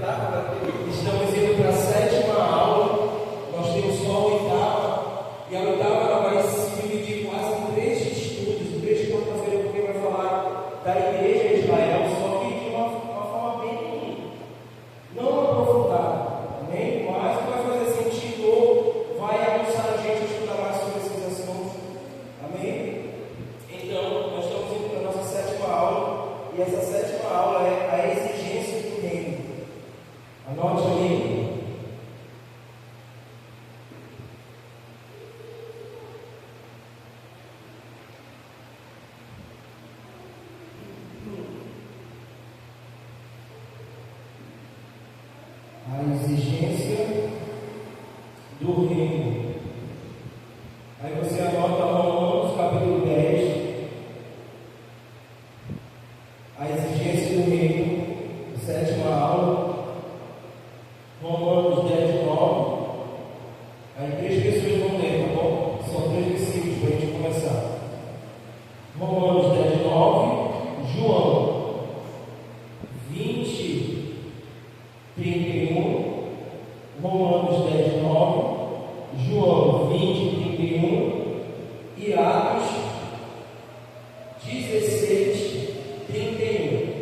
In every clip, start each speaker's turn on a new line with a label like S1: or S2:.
S1: Estamos indo para a sétima aula. Nós temos só a oitava. E a oitava ela vai se dividir quase em três estudos. O trecho de quarta-feira, porque vai falar da igreja de Israel, só que de uma forma bem não aprofundada. Amém? Mas vai fazer sentido ou vai avançar a gente a estudar mais sobre esses assuntos. Amém? Então, nós estamos indo para a nossa sétima aula. E essa sétima aula é a exigência do reino. Anote aí. A exigência do reino. Aí você anota Romanos capítulo 10. A exigência do reino, sétima aula. Romanos 10, 9. Aí três pessoas vão ler, tá bom? São três versículos para a gente começar. Romanos 10, 9. João 20, 31. Romanos 10, 9. João 20, 31. E Atos 16, 31.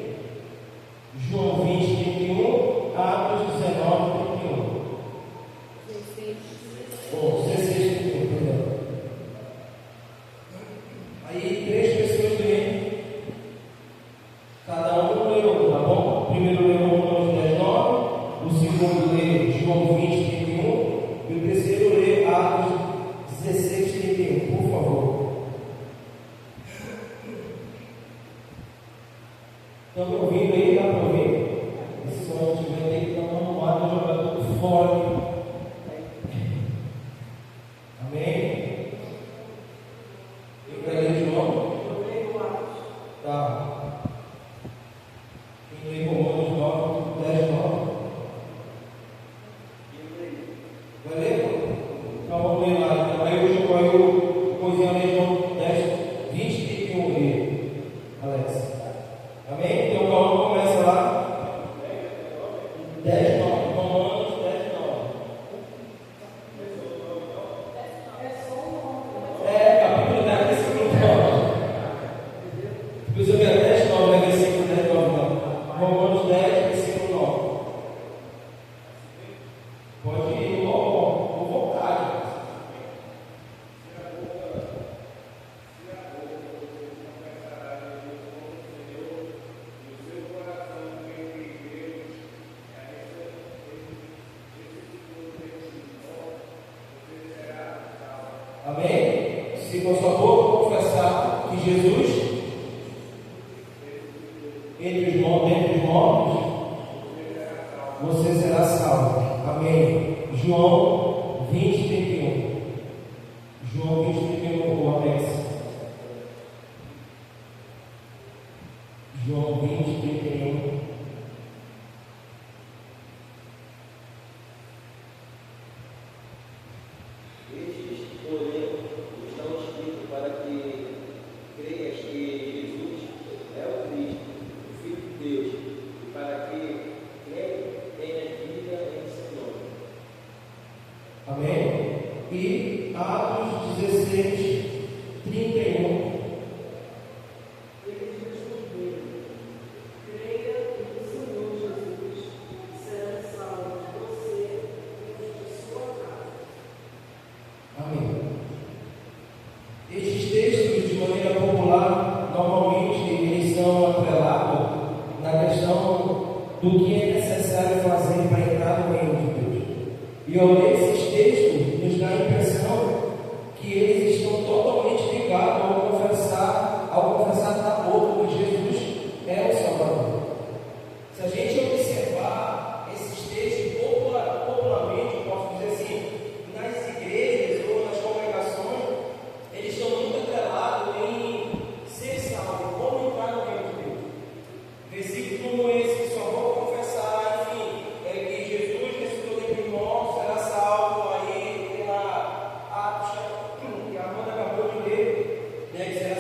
S1: João 20, 31. Atos 19, 31. 16, 31, perdão. Aí, três pessoas leem. Cada um lê um, tá bom? O primeiro lê Romanos 10, 9. O segundo lê João 20, 31. E o terceiro lê Atos 16, 31. Por favor. Estão me ouvindo aí? Dá para ouvir? Se não tiver, tem que dar uma arrumada, jogar tudo fora. Amém? Eu quero ler João. Tá. Quem lê Romanos 9, 10, 9? Vai ler? Então vamos ler lá. Então, aí o coisinha lê João 10, 20, 31 lê. Alex. Amém? Então Paulo começa lá. 10, 9. Romanos 10, 9. Capítulo 10, versículo 9. Depois eu quero 10, 9, versículo 10, 9. Não. Romanos 10, versículo 9. Pode ir com vontade. Amém? Se com sua boca confessar que Jesus, dentre os mortos, você será salvo. Amém? João 20, 31. João 20, 31, o Alex. João 20, 31. Amém? E Atos 16, 31. Amém. Estes textos, de maneira popular, normalmente eles são atrelados na questão do que é necessário fazer para entrar no reino de Deus. E ao ler esses textos, nos dá a impressão que eles estão totalmente ligados ao confessar da boca que Jesus é o Salvador. Se a gente observar esses textos popularmente, eu posso dizer assim, nas igrejas ou nas congregações, eles estão muito atrelados em ser salvo, como entrar no reino de Deus. Versículo como esse, que só vou confessar, enfim, é que Jesus ressuscitou dentre os mortos, será salvo, aí pela Atos, que a Amanda acabou de ler, né, que será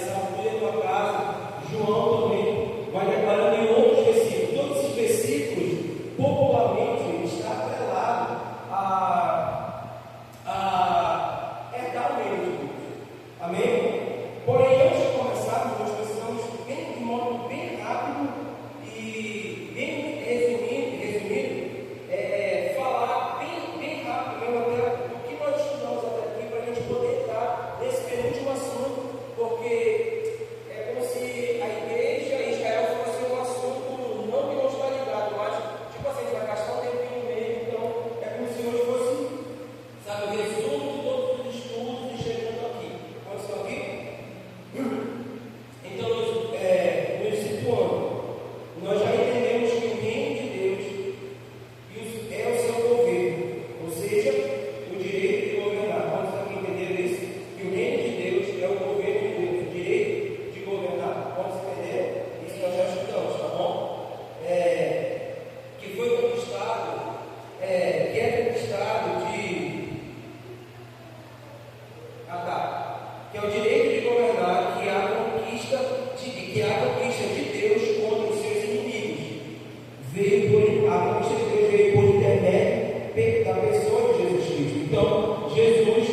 S1: Então, Deus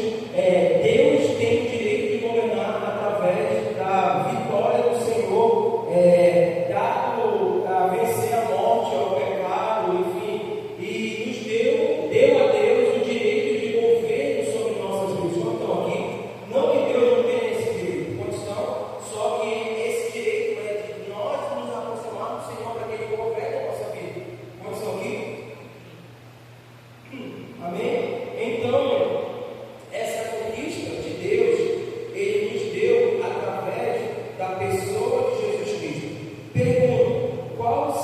S1: tem o direito de governar através da vitória do Senhor, dado a vencer a morte, ao pecado, enfim, e nos deu a Deus o direito de governo sobre nossas vidas. Então, aqui, não que Deus não tenha esse direito, condição, só que esse direito é de nós nos aproximarmos do Senhor para que Ele governe a nossa vida. Condição aqui? Amém? Então, essa conquista de Deus, Ele nos deu através da pessoa de Jesus Cristo. Pergunto, quais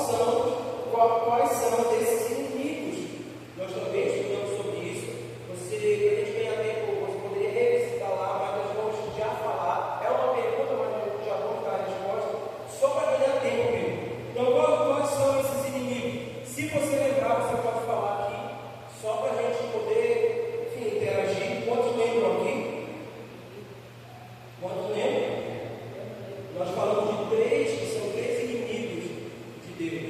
S1: são esses inimigos? Nós também estudamos sobre isso. Para a gente ganhar tempo, você poderia revisitar lá, mas nós vamos já falar. É uma pergunta, mas nós já vamos dar a resposta, só para ganhar tempo mesmo. Então, quais são esses inimigos? Se você lembrar, você pode falar aqui, só para a gente poder, enfim, interagir. Quantos lembram aqui? Quantos lembram? Nós falamos de que são três inimigos de Deus.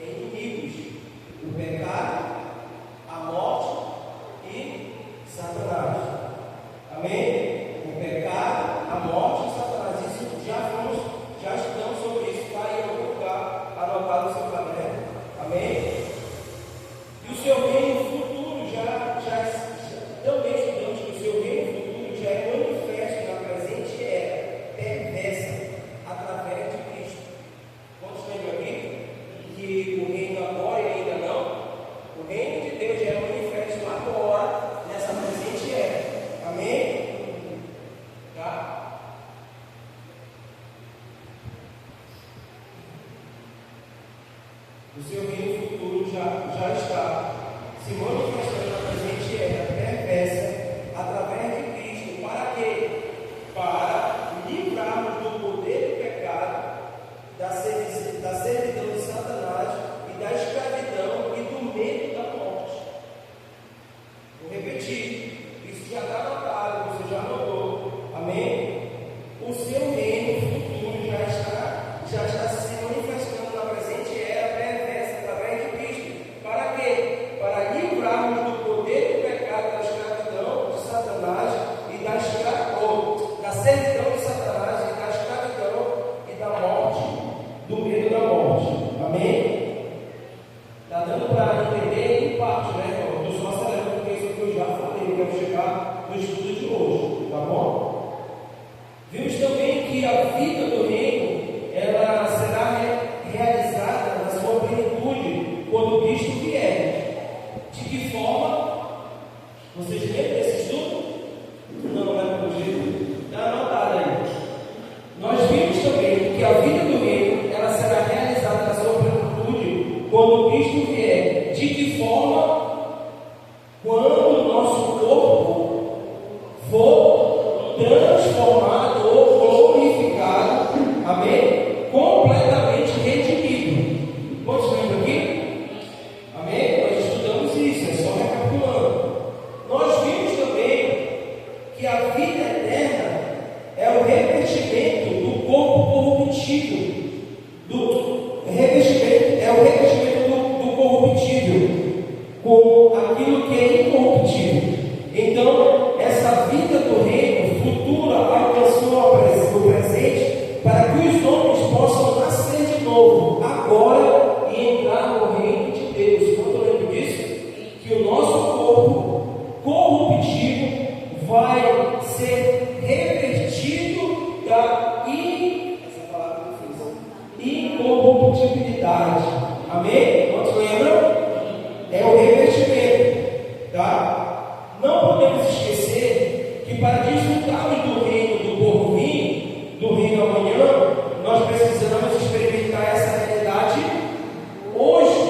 S1: Inimigos: o pecado, a morte e Satanás. Amém? O pecado, a morte e Satanás. Isso já estudamos sobre isso. Está aí em algum lugar anotado no seu caderno. Amém? E o seu reino futuro também estudamos que o seu reino futuro já é manifesto na presente era, perversa, através de Cristo. Quantos lembram aqui? Que o reino agora e ainda não? O reino de Deus já é manifesto agora, nessa presente era. Amém? Tá? O seu reino futuro já está se manifestando na presente era perversa através de Cristo. Para quê? Para livrarmos do poder do pecado, da servidão de Satanás e da escravidão e do medo da morte. Vou repetir, isso já está anotado, você já anotou. Amém? O seu reino futuro já está se manifestando na presente era perversa através de Cristo. Para quê? Para livrarmos do poder do pecado, da escravidão de Satanás e da servidão de Satanás e da escravidão e da morte, do medo da morte. Amém? Está dando para entender em parte, né, irmão? Estou só acelerando porque isso que eu já falei, eu quero chegar no estudo de hoje, tá bom? Vimos também que a vida do reino, ela será realizada na sua plenitude quando Cristo vier. De que forma? Vocês lembram desse estudo? Não é por jeito. Está anotado aí. Nós vimos também que a vida do reino, ela será realizada na sua plenitude quando Cristo vier. De que forma? Quando o nosso corpo for transformado ou glorificado, amém? Completamente redimido. Quantos lembram aqui? Amém? Nós estudamos isso, é só recapitulando. Nós vimos também que a vida eterna é o revestimento do corpo corruptível, do corruptível com aquilo que é incorruptível. Então, essa vida do reino futura alcançou o presente para que os homens possam nascer de novo, agora, e entrar no reino de Deus. Quando eu lembro disso, que o nosso corpo corruptível vai ser revestido da incorruptibilidade. Amém? Quantos lembram? É o revestimento, tá? Não podemos esquecer que para desfrutarmos do reino do porvir, do reino amanhã, nós precisamos experimentar essa realidade hoje,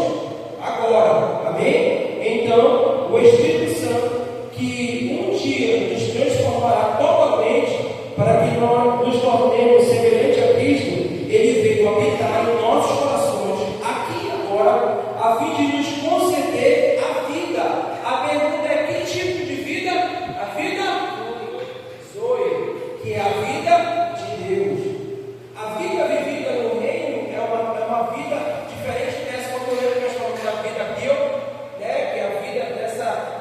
S1: agora. Amém? Então, o Espírito Santo, que um dia nos transformará totalmente para que nós nos tornemos semelhante a Cristo, Ele veio habitar em nossos corações, aqui e agora, a fim de nos conceder a vida. A pergunta é: que tipo de vida? A vida Zoe, que é a vida de Deus. A vida vivida no reino é uma vida diferente dessa, quando eu lembro que nós falamos da vida bio, né? Que é a vida dessa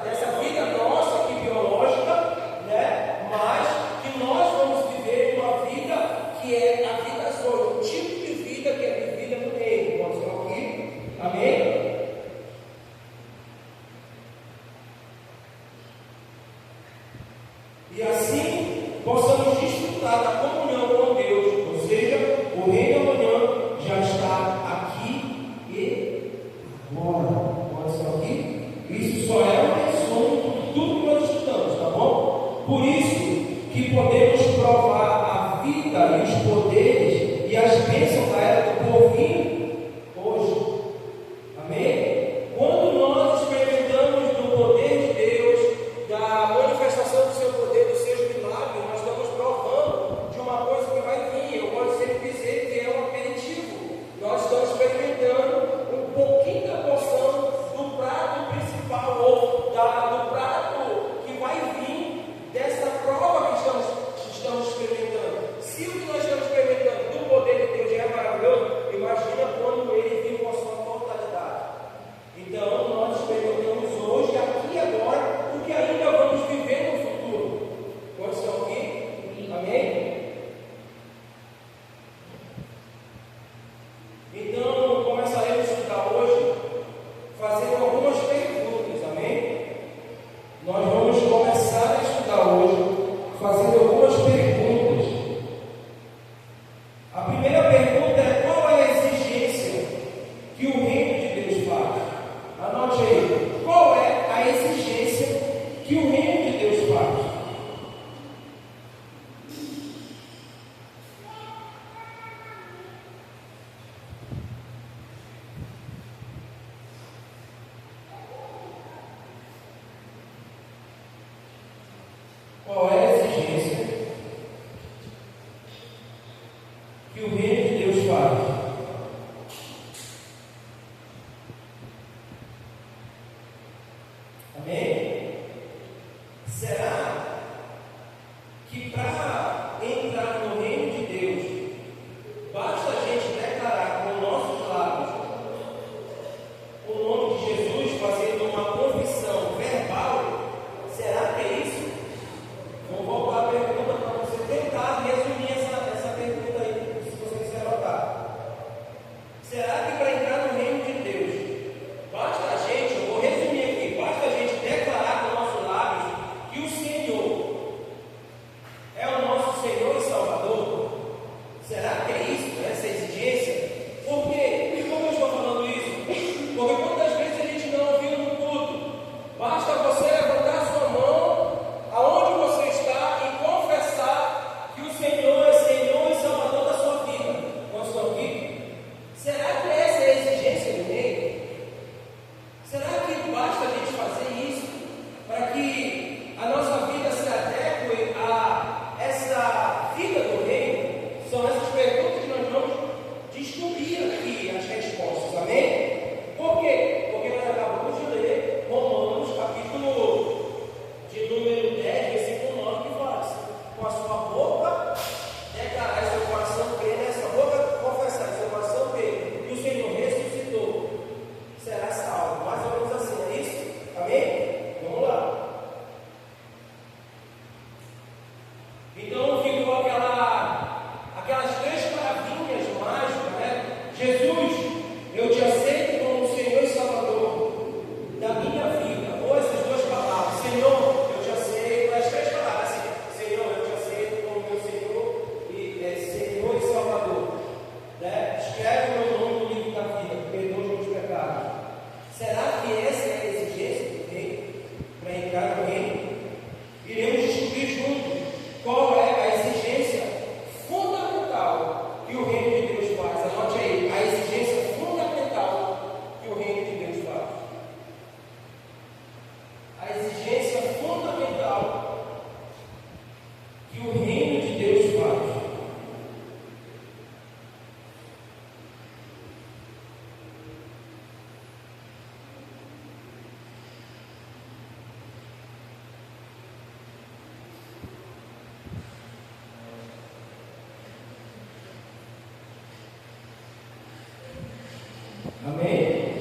S1: Amém?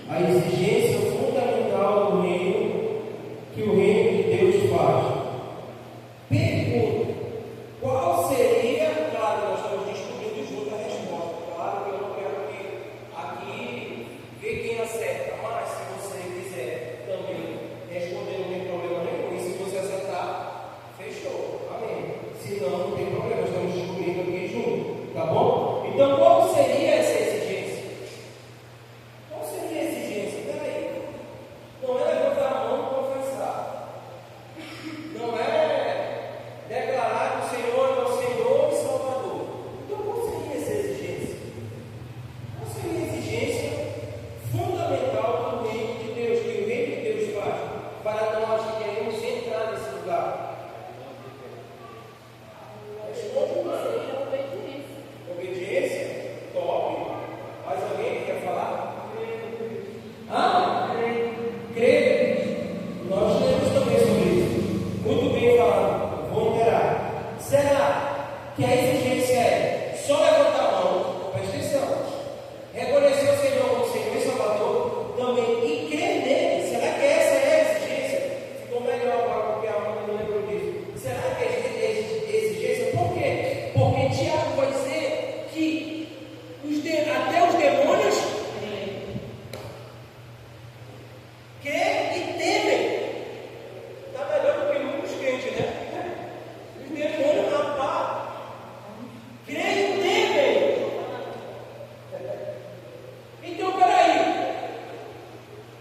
S1: A exigência fundamental do reino que o reino de Deus faz. Pergunta: qual seria? Claro, nós estamos descobrindo junto a resposta. Claro que eu não quero que aqui ver quem acerta, mas se você quiser também responder, não tem problema nenhum. E se você acertar, fechou. Amém. Se não, não tem problema, estamos descobrindo aqui junto. Tá bom? Então, qual seria essa exigência? Qual seria a exigência? Peraí. Não é levantar a mão e confessar. Não é declarar que o Senhor é o Senhor e Salvador. Então, qual seria essa exigência? Qual seria a exigência fundamental do reino de Deus, que o reino de Deus faz para nós que queremos entrar nesse lugar? Obediência? Top. Mais alguém quer falar? Crer. Nós temos também sobre isso. Muito bem falado. Vou interar. Será que a exigência é só levantar a mão? Presta atenção. Reconhecer o Senhor como Senhor e Salvador também e crer nele. Será que essa é a exigência? Ficou melhor agora porque a mãe não lembrou disso. Será que é exigência? Por quê? Porque Tiago vai dizer que até os demônios creem e temem. Está melhor do que muitos crentes, né? Os demônios, rapaz, creem e temem. Então, peraí.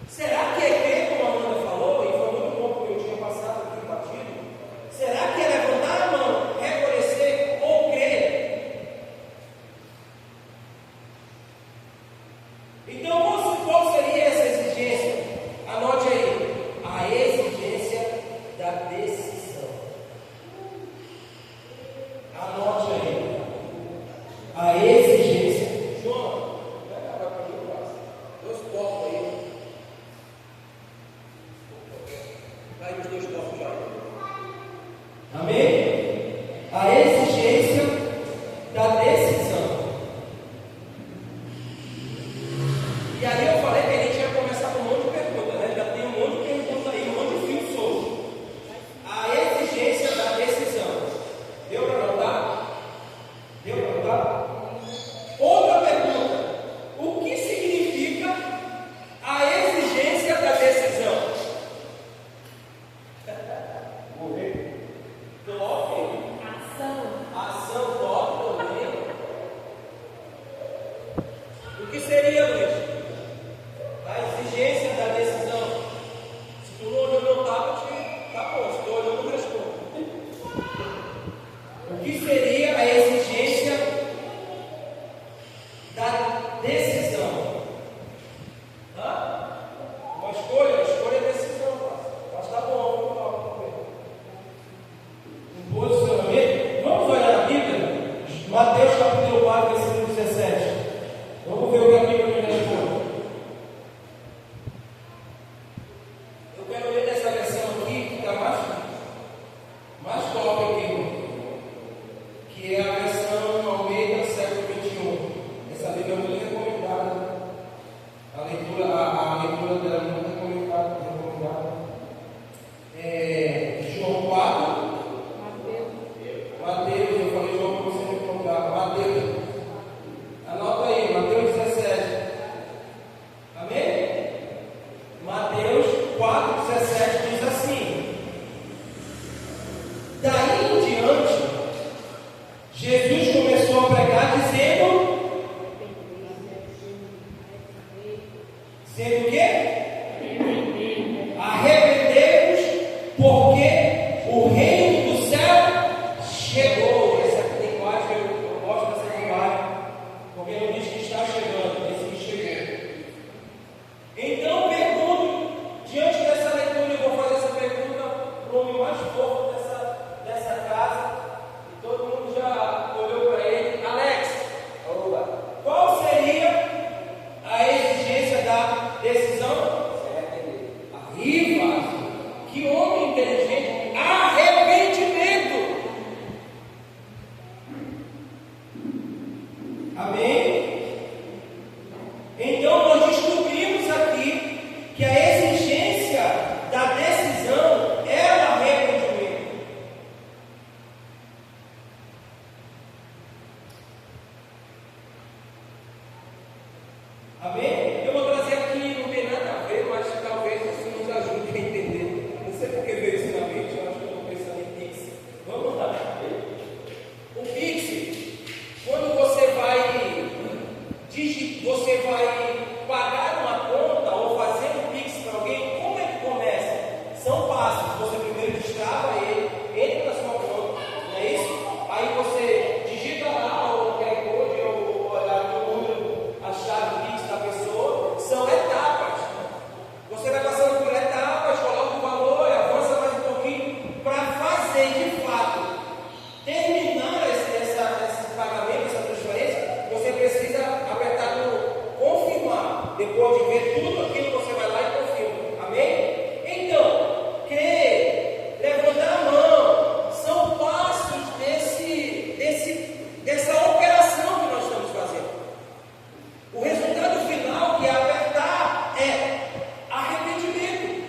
S1: Será que é crer, como a Amanda falou, e foi muito bom porque eu tinha passado aqui batido? Será que é levantar a mão, reconhecer ou crer? Então, qual seria essa exigência? Anote aí: a exigência da decisão. Anote aí: a exigência. João, pega água para mim, dois copos aí. Vai os dois copos já. Amém? A exigência da decisão. E aí eu falei que a gente ia começar com um monte de perguntas, né? Já tem um monte de perguntas aí, um monte de fio solto. A exigência da decisão. Deu para notar? Deu para notar? Outra pergunta: o que significa a exigência da decisão? Morrer. Top. Ação top também. O que seria, Luiz? A exigência da decisão. Se tu não olhou meu tablet, tá bom. Se tu olhou, não responde. O que seria a exigência da decisão? Uma escolha é decisão. Mas tá bom, vamos ver. Um posicionamento. Vamos olhar na Bíblia? Mateus capítulo 4, versículo 17. Vamos ver o que a Bíblia nos responde. Eu quero ler dessa versão aqui, que está mais top aqui, que é a versão Almeida, século 21. Essa Bíblia é muito recomendada. A leitura dela é muito recomendada. João 4. Mateus, eu falei João para você me encontrar. Mateus. Anota aí, Mateus 17. Amém? Mateus 4,17 diz assim: daí em diante, Jesus começou a pregar dizendo o quê? Arrependei-vos, porque o reino do céu chegou. Essa linguagem, eu gosto dessa linguagem, porque não diz que está chegando, diz que chegou. Então, pergunto, diante dessa leitura, eu vou fazer essa pergunta para o homem mais fofo dessa casa, e todo mundo já olhou para ele. Alex, qual seria a exigência da decisão? Amém? Eu vou trazer aqui, não tem nada a ver, mas talvez isso nos ajude a entender. Não sei porque veio isso na mente, eu acho que eu estou pensando em Pix. Vamos lá. O Pix, quando você vai pagar uma conta ou fazer um Pix para alguém, como é que começa? São passos. Você primeiro destrava ele, entra na sua conta, não é isso? Aí você digita lá o QR Code ou olhar o número, a chave Pix da pessoa. São etapas. Você vai passando por etapas, coloca o valor, avança mais um pouquinho para fazer de fato, terminar esse pagamento, essa transferência. Você precisa apertar no confirmar. Depois de ver tudo aquilo, você vai lá e confirma. Amém? Então, crer, levantar a mão, são passos dessa operação que nós estamos fazendo. O resultado final, que é apertar, é arrependimento.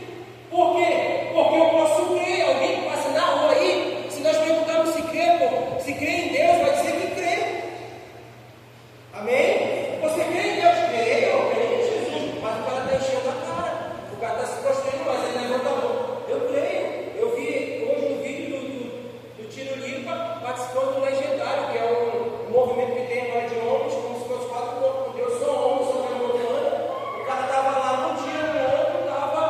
S1: Por quê? Porque eu posso crer. Alguém que passa na rua aí, se nós perguntarmos se crê em Deus, vai dizer que crê. Amém? Você crê em Deus? Crê, eu creio em Jesus. Mas o cara está enchendo a cara. O cara está se prostrando, mas ele levanta a mão. Eu creio. Eu vi hoje um vídeo do Tiro Lipa participando do Legendário, que é um movimento que tem agora de homens, como se fosse quatro corpos. Eu sou homem, sou mais montanha. O cara estava lá num dia, no outro, estava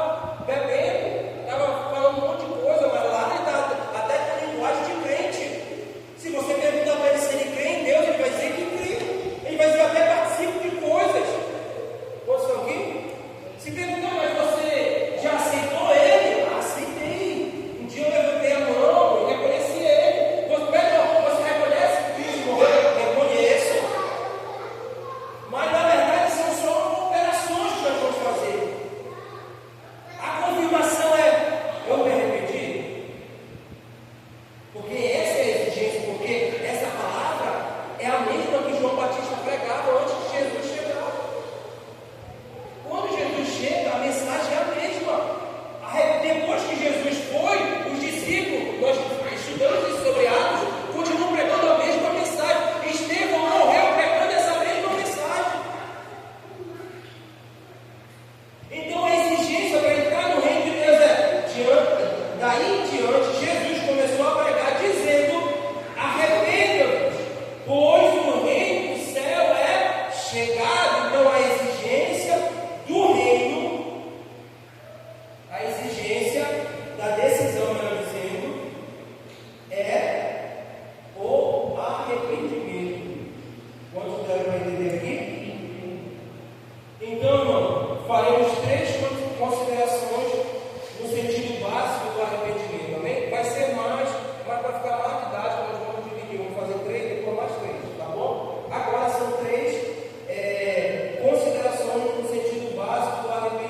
S1: bebendo, estava falando um monte de coisa, mas lá ele está até com linguagem de crente. Se você perguntar para ele se ele crê em Deus, ele vai dizer que crê. Ele vai dizer até participo de coisas. Quantos estão aqui? Se perguntar, mas você já aceitou ele? Ah, aceitei. Um dia eu levantei a mão e reconheci ele. Você reconhece que Cristo morreu? Reconheço. Mas na verdade são só operações que nós vamos fazer. A confirmação é: eu me arrependi. Porque essa é a exigência, porque essa palavra é a mesma que João Batista pregava antes de Jesus chegar. Quando Jesus chega, a mensagem é a mesma. Depois que Jesus foi, os discípulos, nós estudamos isso sobre Atos, continuam pregando a mesma mensagem. Estevão morreu pregando essa mesma mensagem. Então a exigência para entrar no reino de Deus é: daí em diante, Jesus começou a pregar dizendo: arrependam-vos, pois o reino do céu é chegado. Então a exigência do reino, a exigência da decisão, melhor dizendo, é o arrependimento. Quantos deram para entender aqui? Então, irmão, faremos três considerações no sentido básico do arrependimento, amém? Vai ser mais, mas para ficar mais didático, nós vamos dividir, vamos fazer três, depois mais três, tá bom? Agora são três considerações no sentido básico do arrependimento.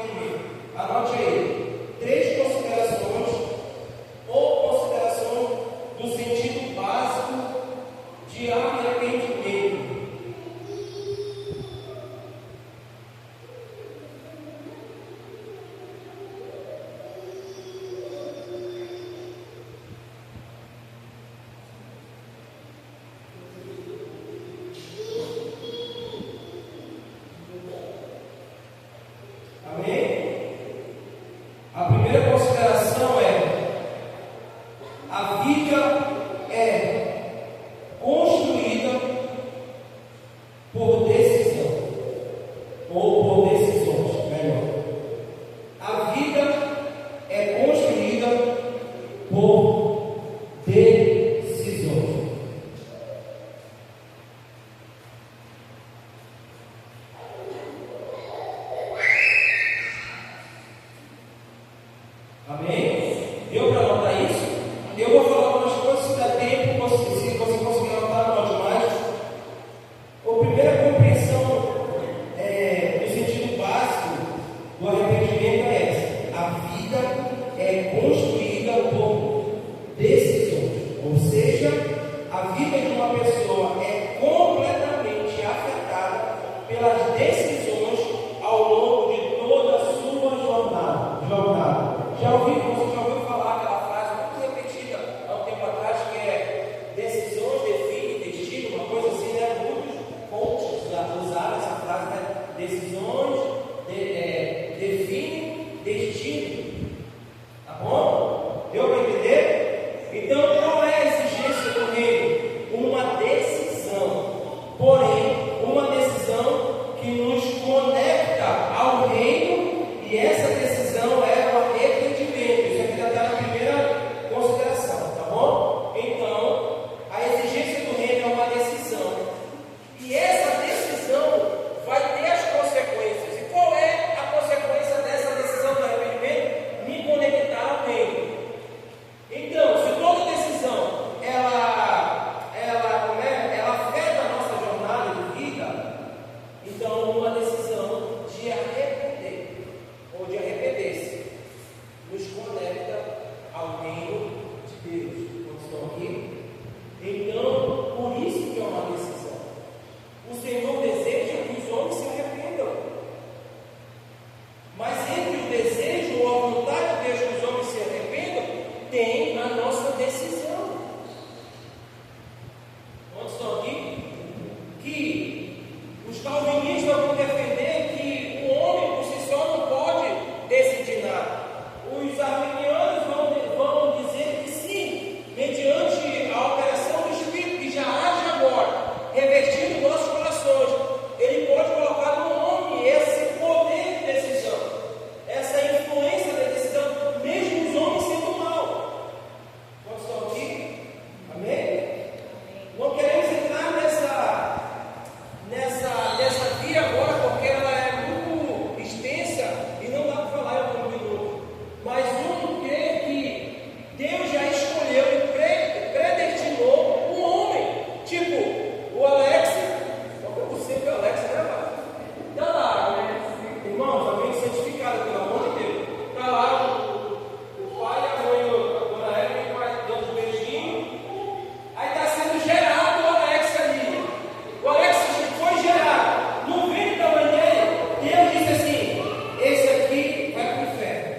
S1: decisões, define destino. Tá bom? Deu para entender? Então, qual é a exigência do reino? Uma decisão. Porém, uma decisão que nos conecta ao reino, e essa decisão é o arrependimento. Isso aqui já está na primeira consideração, tá bom? Então, a exigência do reino é uma decisão. E essa decisão vai ter as consequências. E qual é a consequência dessa decisão do arrependimento? Me conectar ao reino. Então, se toda decisão ela afeta a nossa jornada de vida, então uma decisão de arrepender ou de arrepender-se nos conecta ao reino de Deus. Quando estão aqui? Então, por isso que é uma decisão. O Senhor deseja que os homens se arrependam. Mas entre o desejo ou a vontade de Deus que os homens se arrependam, tem a nossa decisão. Quantos estão aqui? Que os calvinistas vão defender que o homem por si só não pode decidir nada. Os arminianos vão dizer que sim, mediante a operação do Espírito que já age agora, revertindo nossos corações, ele pode colocar no homem esse poder de decisão, essa influência da decisão, mesmo os homens sendo mal. Quantos estão aqui? Amém? Não queremos entrar nessa via agora, porque ela é muito extensa e não dá para falar em um minuto. Mas um crê que Deus já escolheu e predestinou um homem, tipo o Alex, eu sempre o Alex, né, rapaz? Está lá, irmãos, amém, santificado, pelo amor de Deus. Está lá o pai e a mãe, a dona Eva, o pai dando um beijinho. Aí está sendo gerado o Alex ali. O Alex foi gerado. No ventre da mãe dele, Deus disse assim: esse aqui vai para o inferno.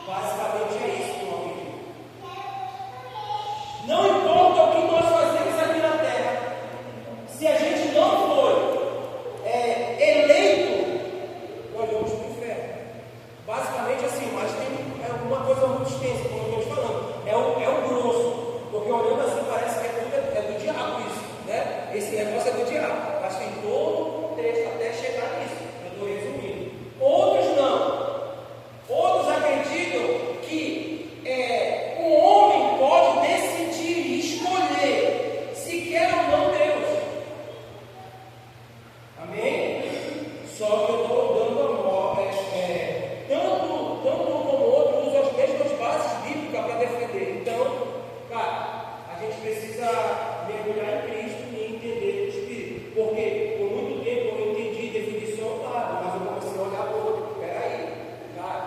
S1: Basicamente é isso que eu acredito. Não importa o que nós fazemos aqui na terra, se a gente não for eleito, nós vamos para o inferno. Basicamente assim, mas tem alguma coisa muito extensa, como eu estou falando. É o grosso, porque olhando assim parece que é do diabo isso, né? Esse negócio é do diabo, mas tem todo o contexto até chegar nisso. Eu estou resumindo. Outros não. Outros acreditam que o homem pode decidir e escolher se quer ou não Deus. Amém? Só que eu estou dando tanto um como o outro usam as mesmas bases bíblicas para defender. Então, cara, a gente precisa mergulhar em Cristo e entender o Espírito. Porque por muito tempo eu entendi definição, mas eu comecei a olhar para o outro. Peraí, cara.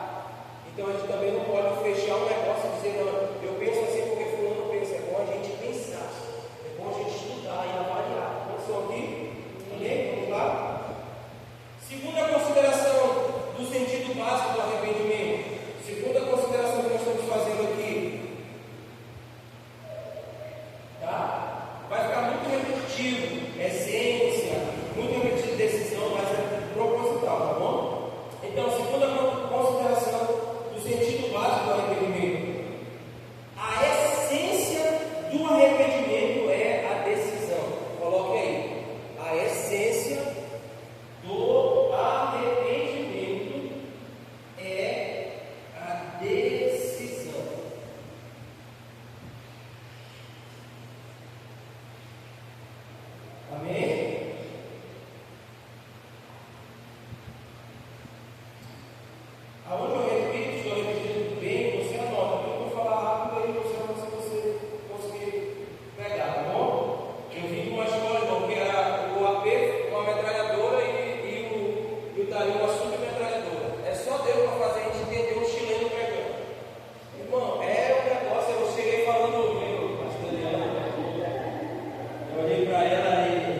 S1: Então a gente também não pode fechar um negócio e dizer, não, eu penso assim porque fulano pensa. É bom a gente pensar, é bom a gente estudar e avaliar. Vamos só aqui? Amém? Vamos lá? Segunda consideração do sentido básico do arrependimento. Segunda consideração que nós estamos fazendo aqui. Tá? Vai ficar muito repetitivo, essência, muito repetitivo decisão, mas é proposital, tá bom? Então, segunda consideração do sentido básico do arrependimento. A essência do arrependimento é a decisão. Coloque aí. A essência do arrependimento é a decisão. Amém? Aonde eu repito, estou repetindo bem, você anota. Eu vou falar rápido aí, você anota se você conseguir pegar, tá bom? Eu vim de uma escola, irmão, que era o AP, uma metralhadora e o Dario, uma submetralhadora. É só Deus para fazer a gente entender um chileno pregando. Irmão, é um negócio, eu cheguei falando, meu, pastor Daniel, eu olhei para ela e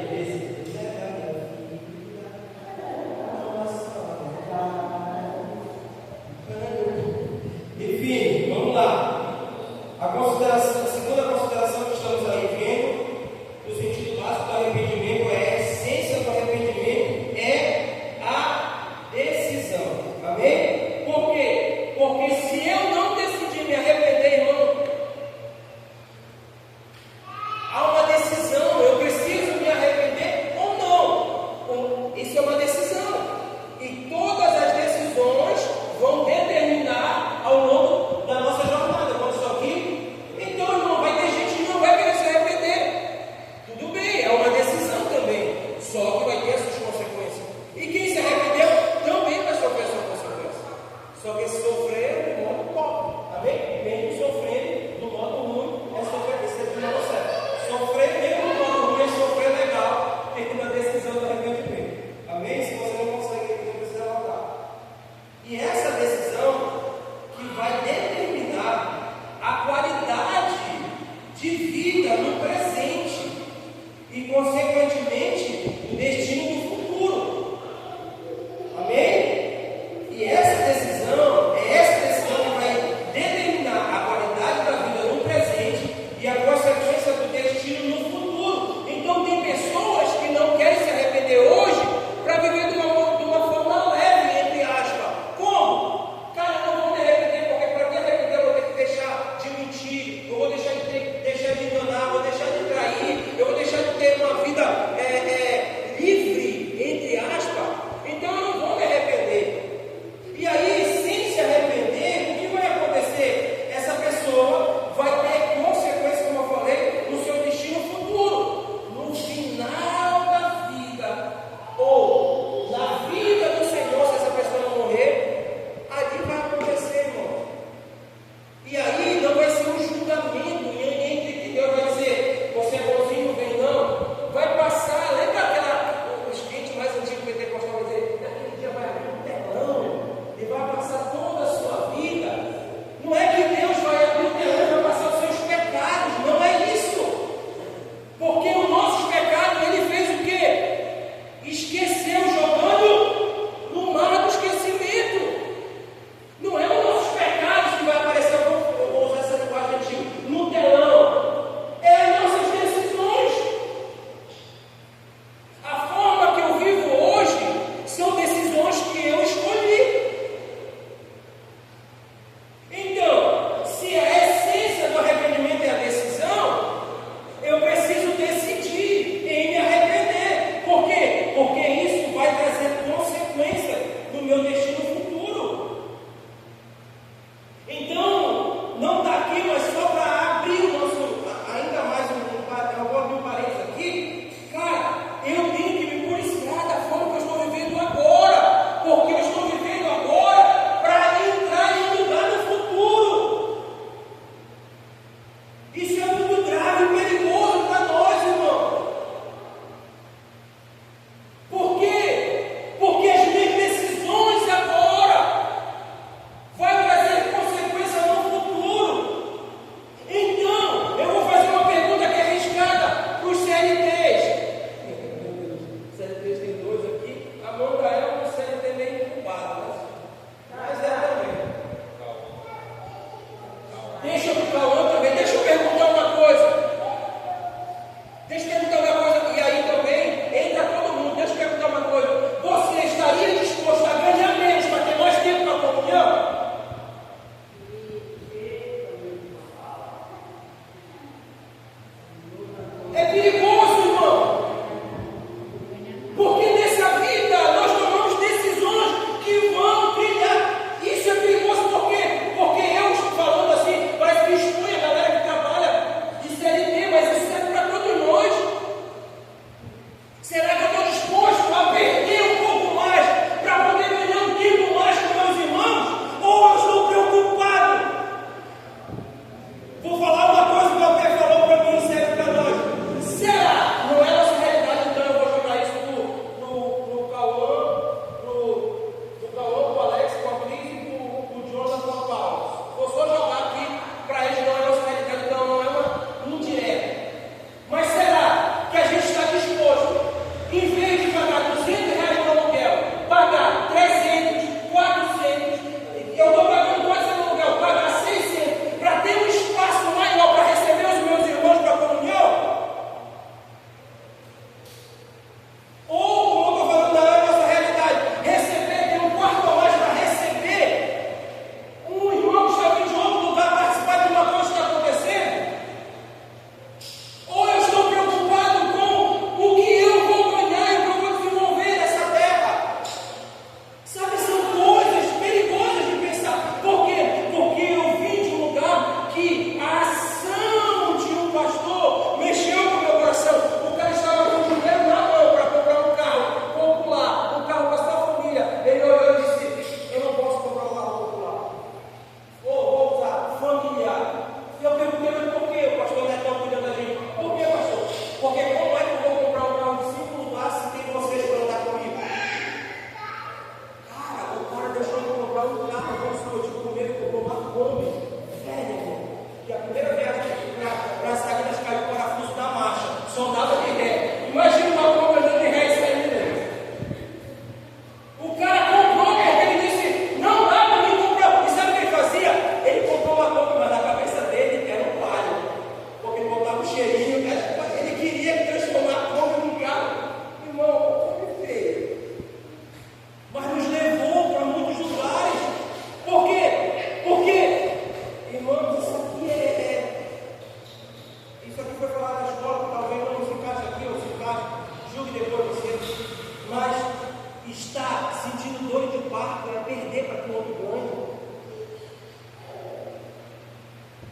S2: sentindo dor de parto para perder para que o outro ganhe.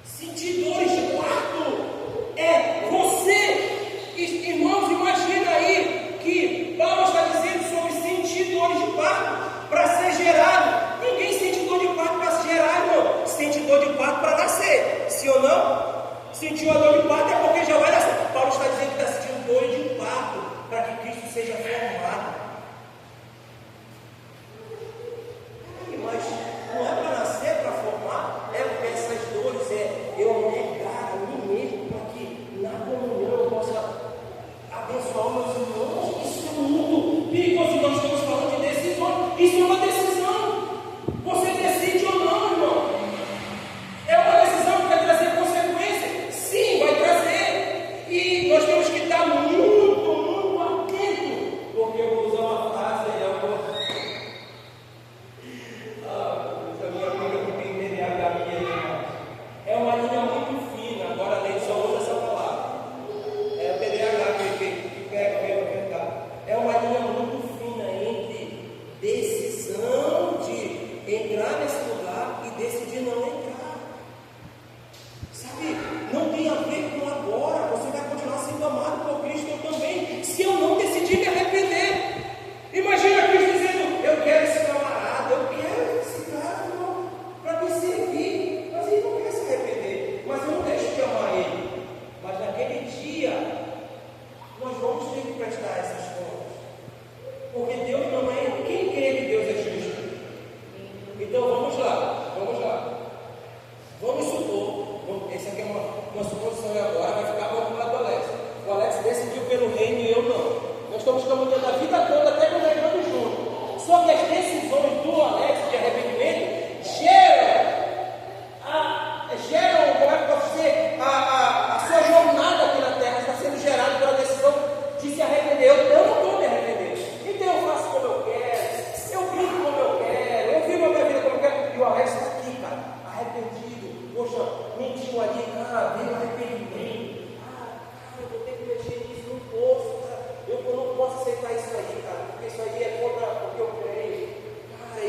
S2: Sentir dores de parto é você, irmãos, imagina aí que Paulo está dizendo sobre sentir dores de parto para ser gerado. Ninguém sente dor de parto para se gerar, irmão. Sente dor de parto para nascer, sim ou não? Sentiu a dor de parto é porque já vai nascer. Paulo está dizendo que está sentindo dor de parto para que Cristo seja formado. Mas não é para nascer, para formar, é porque essas dores eu negar a mim mesmo para que na comunhão eu possa abençoar meus irmãos. Isso é muito perigoso. Nós estamos falando de decisões. Isso é uma decisão. Você decide ou não, irmão. É uma decisão que vai trazer consequência. Sim, vai trazer. E nós temos que estar muito atentos. Porque eu vou usar uma frase aí agora. É uma linha muito fina, agora a lei só usa essa palavra. É o TDAH que pega mesmo verdade. É uma linha muito fina entre decisão de entrar nesse lugar e decidir não entrar. Sabe, não tem a ver com agora. Você vai continuar sendo amado por Cristo, eu também. Se eu não decidir me arrepender. Imagina Cristo dizendo, eu quero esse camarada, eu quero esse cara, irmão, para me servir. Mas ele não quer se arrepender. Mas eu não deixo de amar ele. Mas naquele dia, nós vamos ter que prestar essas contas. Porque Deus não é. Quem crê que Deus é justo? Então vamos lá. Vamos supor. Essa aqui é uma suposição agora, vai ficar bom para o lado do Alex. O Alex decidiu pelo reino e eu não. Nós estamos caminhando a vida toda até congregando junto. Só que as decisões do Alex de arrependimento geram, como é que eu posso dizer, a sua jornada aqui na terra está sendo gerada pela decisão de se arrepender. Eu não estou me arrependendo. Então eu faço como eu quero, eu vivo como eu quero, eu vivo a minha vida como eu quero. E o Alex está aqui, cara, arrependido. Poxa, mentiu ali, veio arrependimento. Eu vou ter que mexer nisso, não posso, cara. Eu não posso aceitar isso aí, cara, porque isso aí é contra o que eu creio. Cara,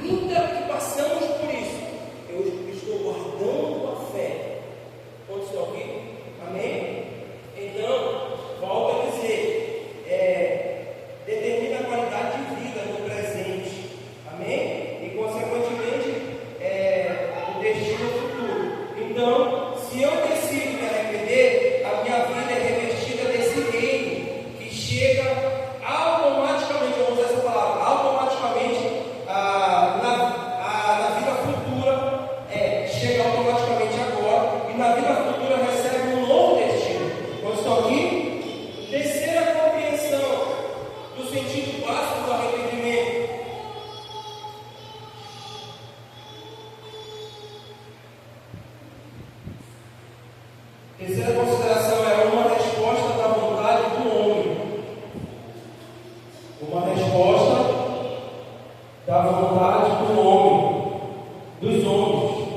S2: E ainda que passamos por isso, eu estou guardando a fé. Quantos estão aqui? Amém? Então, volto a dizer, determina a qualidade de vida no presente. Amém? E, consequentemente, o destino futuro. Então, se eu decido me arrepender, a minha vida é revestida desse reino que chega automaticamente, vamos usar essa palavra, automaticamente na vida futura, chega automaticamente agora, e na vida futura recebe um novo destino. Quando estão aqui? Terceira compreensão do sentido básico do arrependimento. Terceira consideração é uma resposta da vontade do homem. Uma resposta da vontade do homem, dos homens.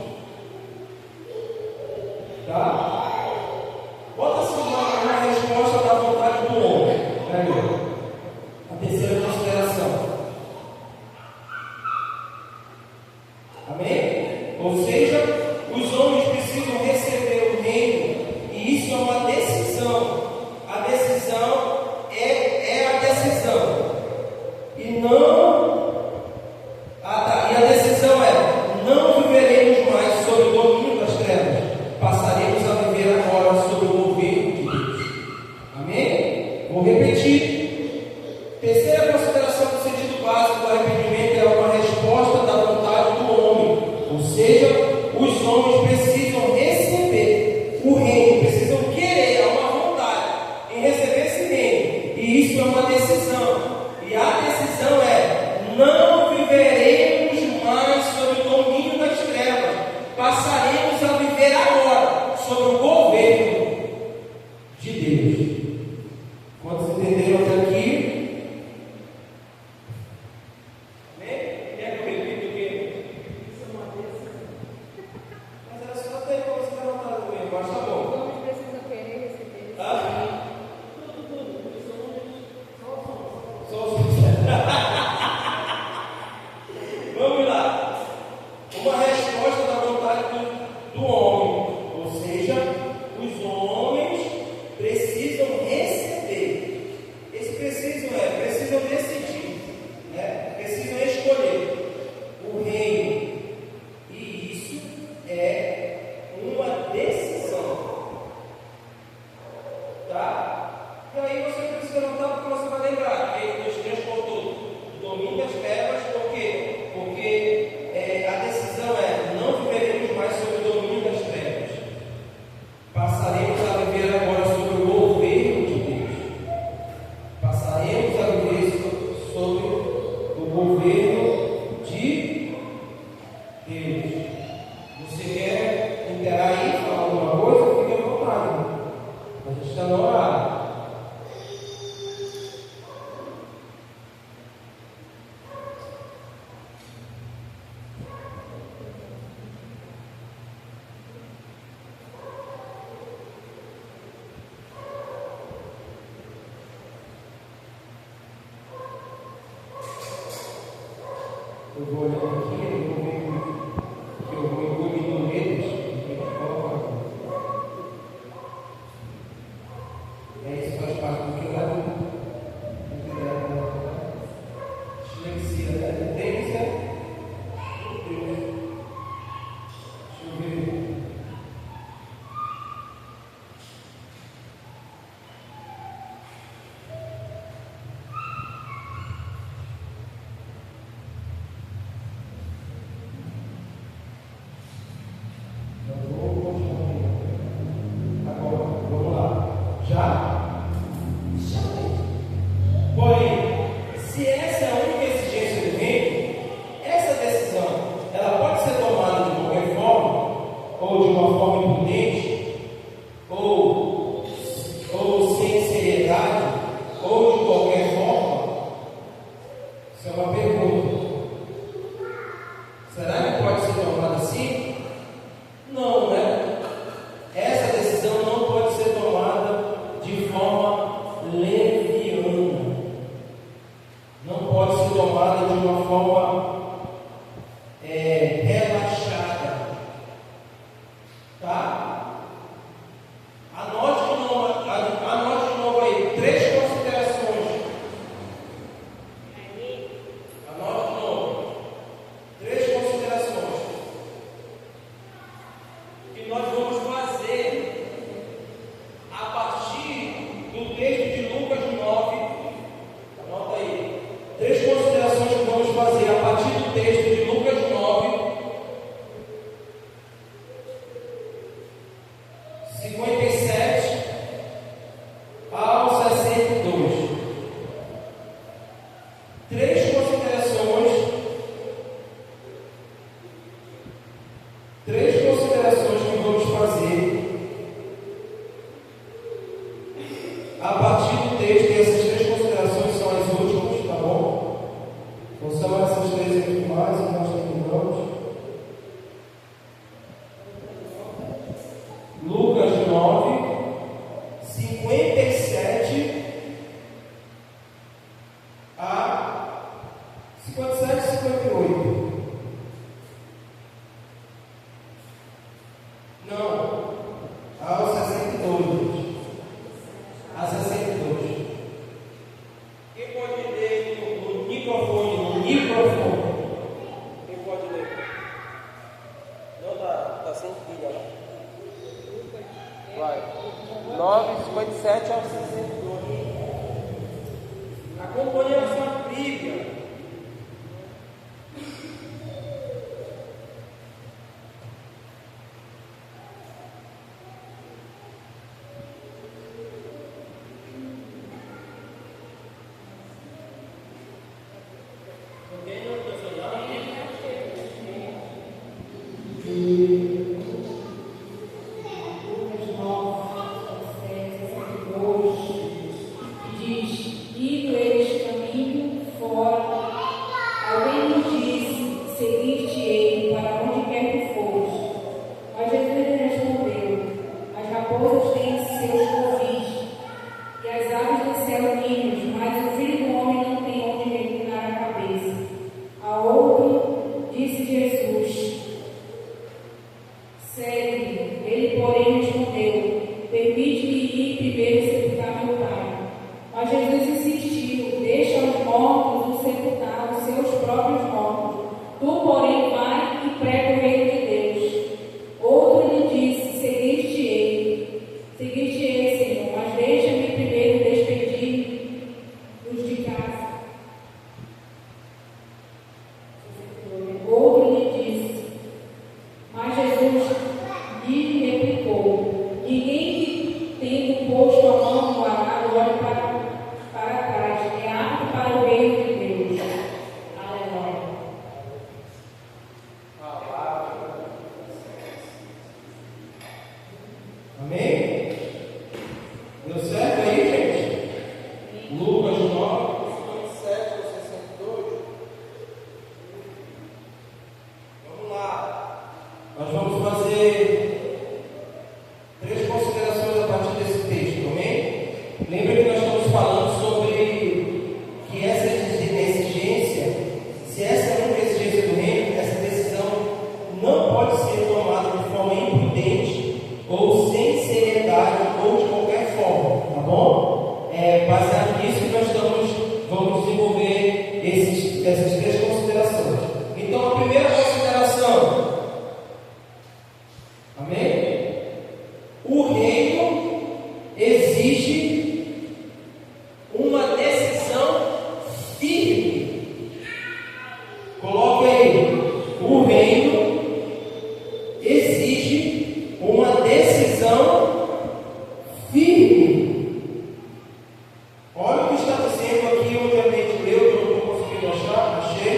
S2: Tá? Bota assim uma resposta da vontade do homem. Pega a terceira consideração. Amém? Ou seja, os homens precisam receber o reino. E isso é uma decisão. A decisão é a decisão. E a decisão é: não viveremos mais sob o domínio das trevas. Passaremos a viver agora sob o governo de Deus. Amém? Vou repetir. Terceira consideração do sentido básico do arrependimento é uma resposta da vontade do homem. Ou seja, os homens precisam receber o reino, precisam querer, há uma vontade em receber esse reino, e isso é uma decisão, e a decisão é: não viveremos mais sob o domínio das trevas, passaremos a viver agora sob o governo de Deus. Quantos entenderam até aqui? Amém? Quer que eu repita o quê? Isso é uma decisão. Mas era só ter como você levantar o meio, mas tá bom.
S3: Os homens precisam querer receber.
S2: Tudo. Vamos lá. Uma resposta da vontade do homem. Ou seja, os homens precisam receber. Esse precisam decidir, né? Precisam escolher o reino. E isso é uma decisão. Tá? E aí você precisa notar, porque você vai lembrar que Deus transportou do domínio das trevas. Por quê? Porque a decisão é: não viveremos mais sob o domínio das trevas. Passaremos a viver agora sob o governo de Deus. Passaremos a viver sob o governo de Deus. Você quer interar aí, falar alguma coisa? Fique à vontade. A gente está no horário. Eu vou olhando aqui, eu vou incluindo eles, e isso faz parte do que eu levo. Dislexia, né? Tendência. Deixa eu ver.
S1: relaxada. Tá? Anote de novo aí, 3 considerações. Anote de novo. 3 considerações que nós vamos fazer a partir do texto de Lucas 9. Anota aí. 3 considerações que vamos fazer a partir do texto de Lucas 9. 57 ao 62. 3 considerações. 3 considerações que vamos fazer a partir do texto, e essas 3 considerações são as últimas, tá bom? Então são essas 3 aqui mais e nós terminamos. Lucas 9, 57 a 57 e 58. Não, ao 62. A 62. Quem pode ler no microfone? No microfone. Quem pode ler? Não, tá sem pilha, né? Vai. 9, 57 ao 62. Acompanhe a sua Bíblia. Essas 3 considerações. Então, a primeira consideração, amém? O reino exige uma decisão firme. Coloque aí. O reino exige uma decisão firme. Olha o que está dizendo aqui, onde a gente leu, que eu não estou conseguindo achar, achei.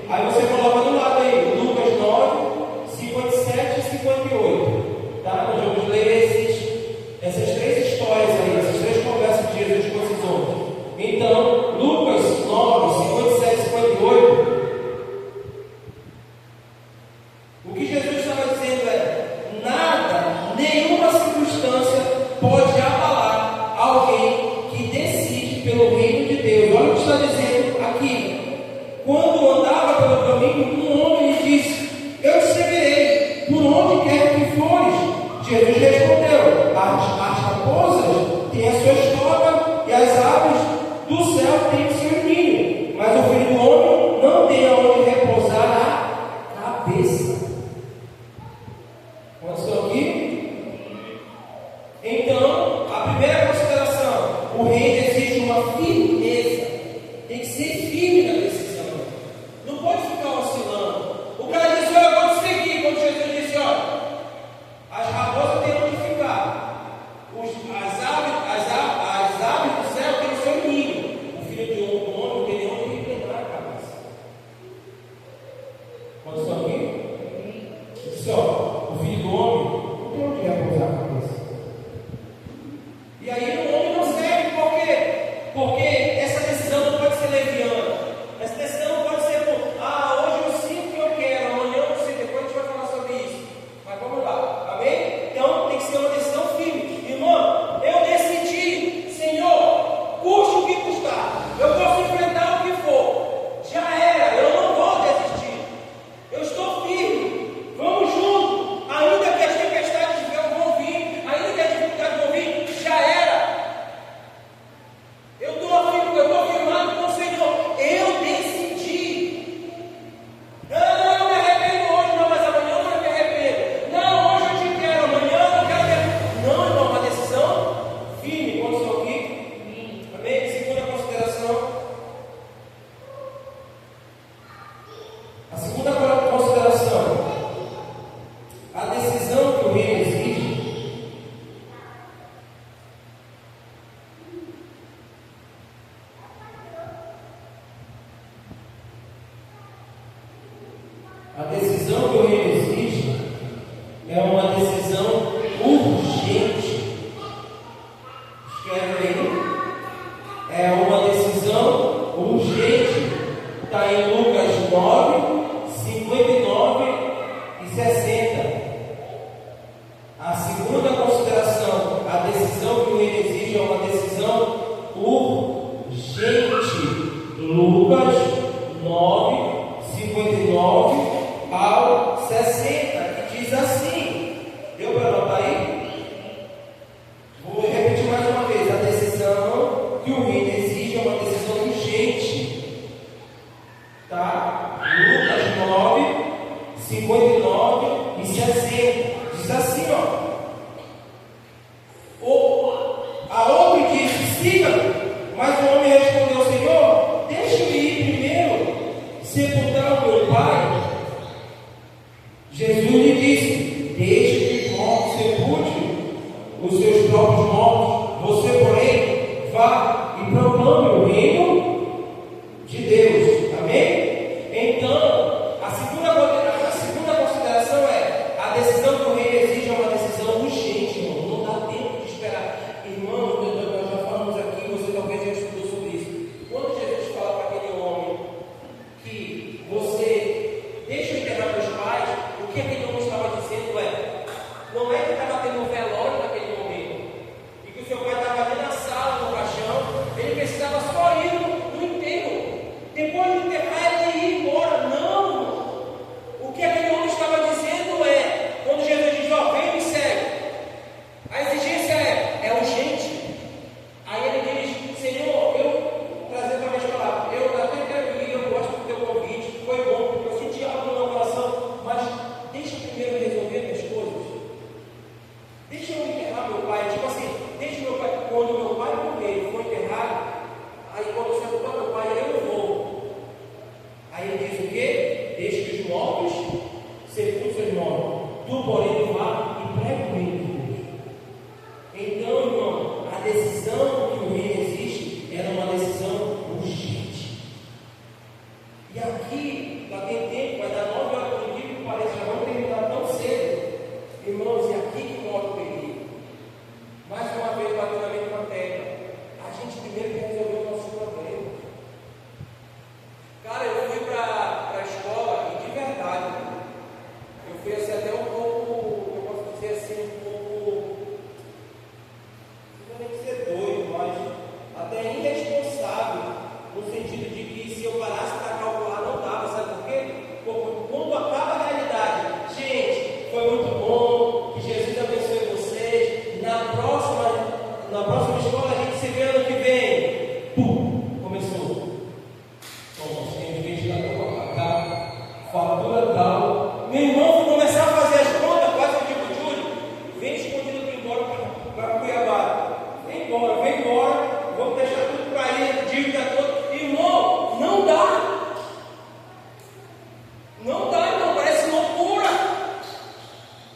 S1: Aí você coloca do lado aí, Lucas 9, 57 e 58. Tá? Nós vamos ler essas 3 histórias aí, essas 3 conversas de Jesus com esses homens. Então, Lucas 9, 57 e 58. Jesus respondeu: as raposas têm a sua história e as aves do céu têm seu ninho, mas o Filho do Homem não tem aonde repousar a cabeça. Quantos estão aqui? Então, a primeira consideração: o reino exige uma firmeza, tem que ser firme na decisão, não pode ficar oscilando. O cara disse: olha, eu vou te seguir. Quando Jesus disse: olha, as raposas têm onde ficar, as aves do céu têm o seu ninho, o Filho do Homem não tem nem onde reclinar a cabeça. Quantos estão aqui? Disse: ó, o Filho do Homem não tem onde repousar a cabeça. E aí o homem não serve, por quê? Porque essa decisão não pode ser leviana. Essa decisão não pode ser hoje eu sinto o que eu quero, amanhã eu não sei, depois a gente vai falar sobre isso. Mas vamos lá, amém? Então tem que ser uma decisão firme. Irmão, eu decidi, Senhor, custe o que custar, eu posso enfrentar o que for, já era, eu não vou desistir, eu estou firme, vamos juntos, ainda que as tempestades vão vir, ainda que as dificuldades vão vir, já era. Eu estou firmado com o Senhor. Eu decidi. Não, eu me arrependo hoje, não, mas amanhã eu não me arrependo. Não, hoje eu te quero, amanhã eu não quero ver. Não, irmão, uma decisão firme. Quando estou aqui? Amém? Segunda consideração. A segunda consideração: a decisão que o reino exige é uma decisão urgente. Escreve aí. É uma decisão urgente. Está em Lucas 9, 59 e 60. A segunda consideração: a decisão que o reino exige é uma decisão urgente. Lucas 9, 59 ao 60, que diz assim. Deu para anotar aí? Vou repetir mais uma vez. A decisão que o reino exige é uma decisão urgente. Tá? Lucas 9, 59 e 60. Diz assim, ó. A outro disse: siga-me. Mas o homem respondeu: Senhor, deixe-me ir primeiro sepultar o meu pai. Jesus lhe disse: deixe que os mortos sepulte os seus próprios mortos. Você, porém, vá e proclame o reino de Deus. Amém? Então, a segunda consideração é: a decisão que o reino exige é uma decisão urgente, irmão. Não dá tempo de esperar. Irmão, nós já falamos aqui, você talvez já estudou sobre isso. Quando Jesus fala para aquele homem que você deixa eu enterrar meus pais, o que aquele homem estava dizendo não é que estava tendo um velório naquele momento, e que o seu pai estava ali na sala, no caixão, ele precisava só ir no enterro. Depois de enterrar, ele ia embora. Não! O que aquele homem estava dizendo quando Jesus diz: ó, vem e me segue, a exigência é urgente. Aí ele diz: Senhor, trazer para minhas palavras, eu até quero ir, eu gosto do teu convite, foi bom, porque eu senti algo no meu coração, mas deixa eu primeiro resolver minhas coisas. Deixa eu enterrar meu pai. Tipo assim, deixa meu pai. Quando meu pai morrer, foi enterrado, aí quando eu sepultar meu pai, eu vou. Aí ele diz o quê? Deixa que os mortos sepultem seus mortos. Tu, porém, vá e prega o reino de Deus. Então, irmão, a decisão que o reino existe era uma decisão urgente. E aqui, para ter tempo, vai dar 9 horas por dia, que parece que já vamos terminar tão cedo. Irmãos, e aqui que mora o perigo. Mais uma vez, batendo na mesma tecla. A gente primeiro tem que resolver o nosso problema. Cara, eu fui para a escola e de verdade, eu fui assim até um pouco
S2: Não dá, irmão, parece loucura.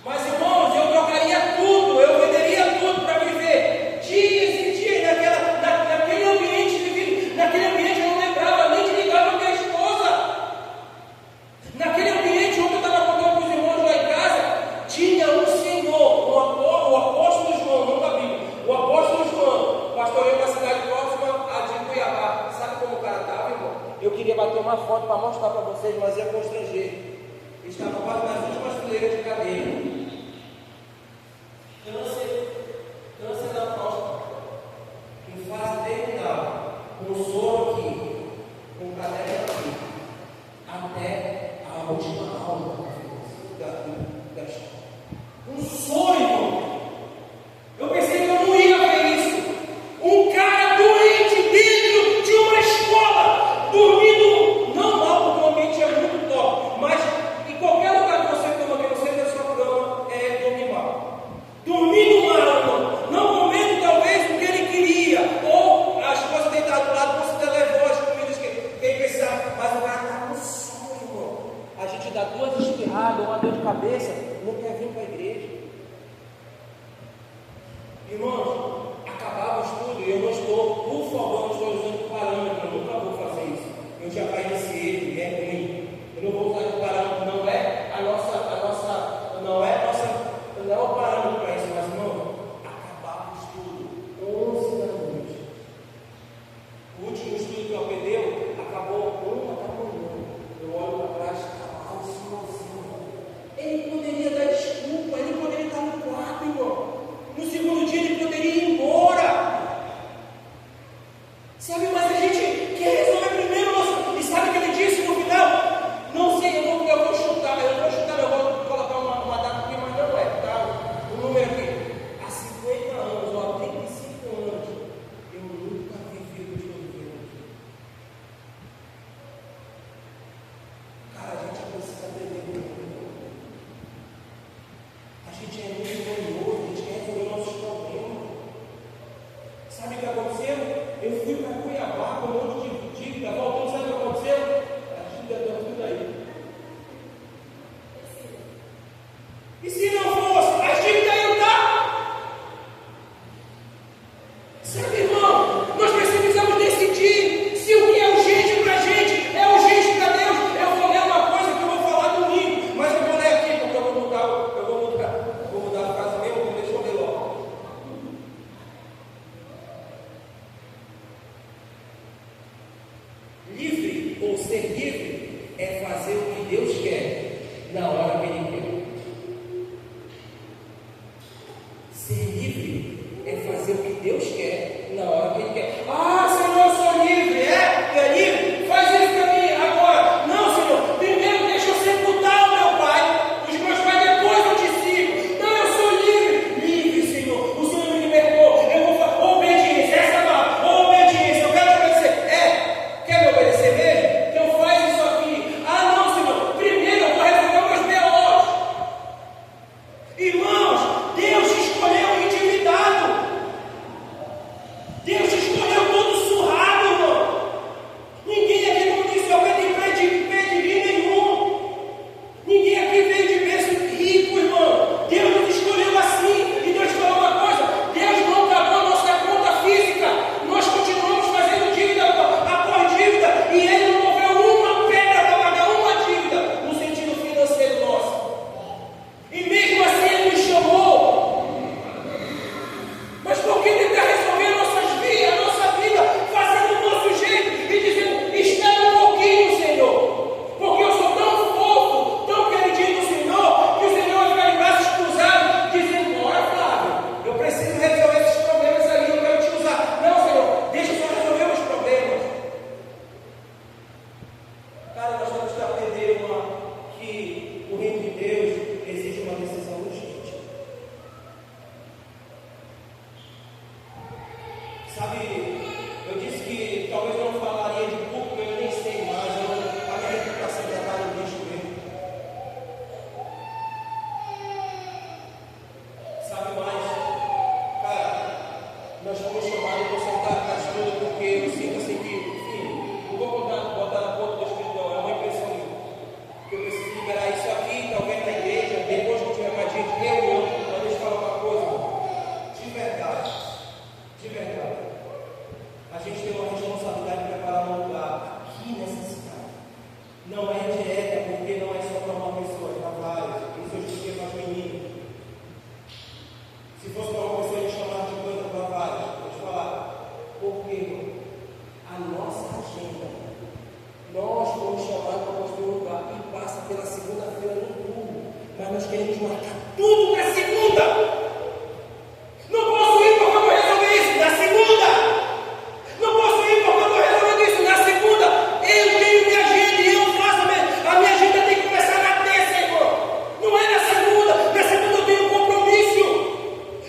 S2: Mas, irmãos, eu trocaria tudo, eu venderia tudo para viver dias e dias naquele ambiente vivido. Naquele ambiente eu não lembrava nem de ligar para minha esposa. Naquele ambiente onde eu estava contando para os irmãos lá em casa, tinha um senhor, o apóstolo João, não da Bíblia, o apóstolo João, pastoreou na cidade próxima a de Cuiabá. Sabe como o cara estava, irmão? Eu queria bater uma foto para mostrar para vocês, mas ia constranger. Ele estava quase nas últimas fileiras de cadeira. Câncer da próstata, em fase terminal, com soro aqui, com caderno aqui, até a última aula da história. Um soro, irmão. Eu pensei que eu não ia ver isso. Um cara doente dentro de uma escola, dormindo, não mal, porque o ambiente é muito top, mas em qualquer lugar que você toma, que você da sua cama, é dormir mal. Dormindo mal, irmão. Não comendo talvez o que ele queria, ou as coisas deitadas do lado, você levou as comidas que ele precisava, mas o cara está com sono, irmão. A gente dá duas espirradas, uma dor de cabeça, não quer vir para a igreja. Irmãos, acabava o estudo e eu não estou, por favor, não estou usando parâmetro, eu nunca vou fazer isso. Eu já iniciei, e é ruim. Eu não vou usar de parâmetro, não é o parâmetro para isso, mas irmão, acabava o estudo, 11 da noite. O último estudo que eu aprendi acabou 1 da manhã. Eu olho para trás, estava o senhorzinho. Ele poderia dar desculpa, ele poderia estar no quarto, irmão. No segundo dia ele poderia ir embora. Sabe, mas a gente quer resolver primeiro. E sabe o que ele disse no final? Não sei, eu mas nós queremos marcar tudo para segunda. Não posso ir porque eu vou resolver isso na segunda. Não posso ir porque eu vou resolver isso na segunda. Eu tenho minha agenda e eu faço a minha agenda tem que começar na terça, irmão. Não é na segunda. Na segunda eu tenho um compromisso.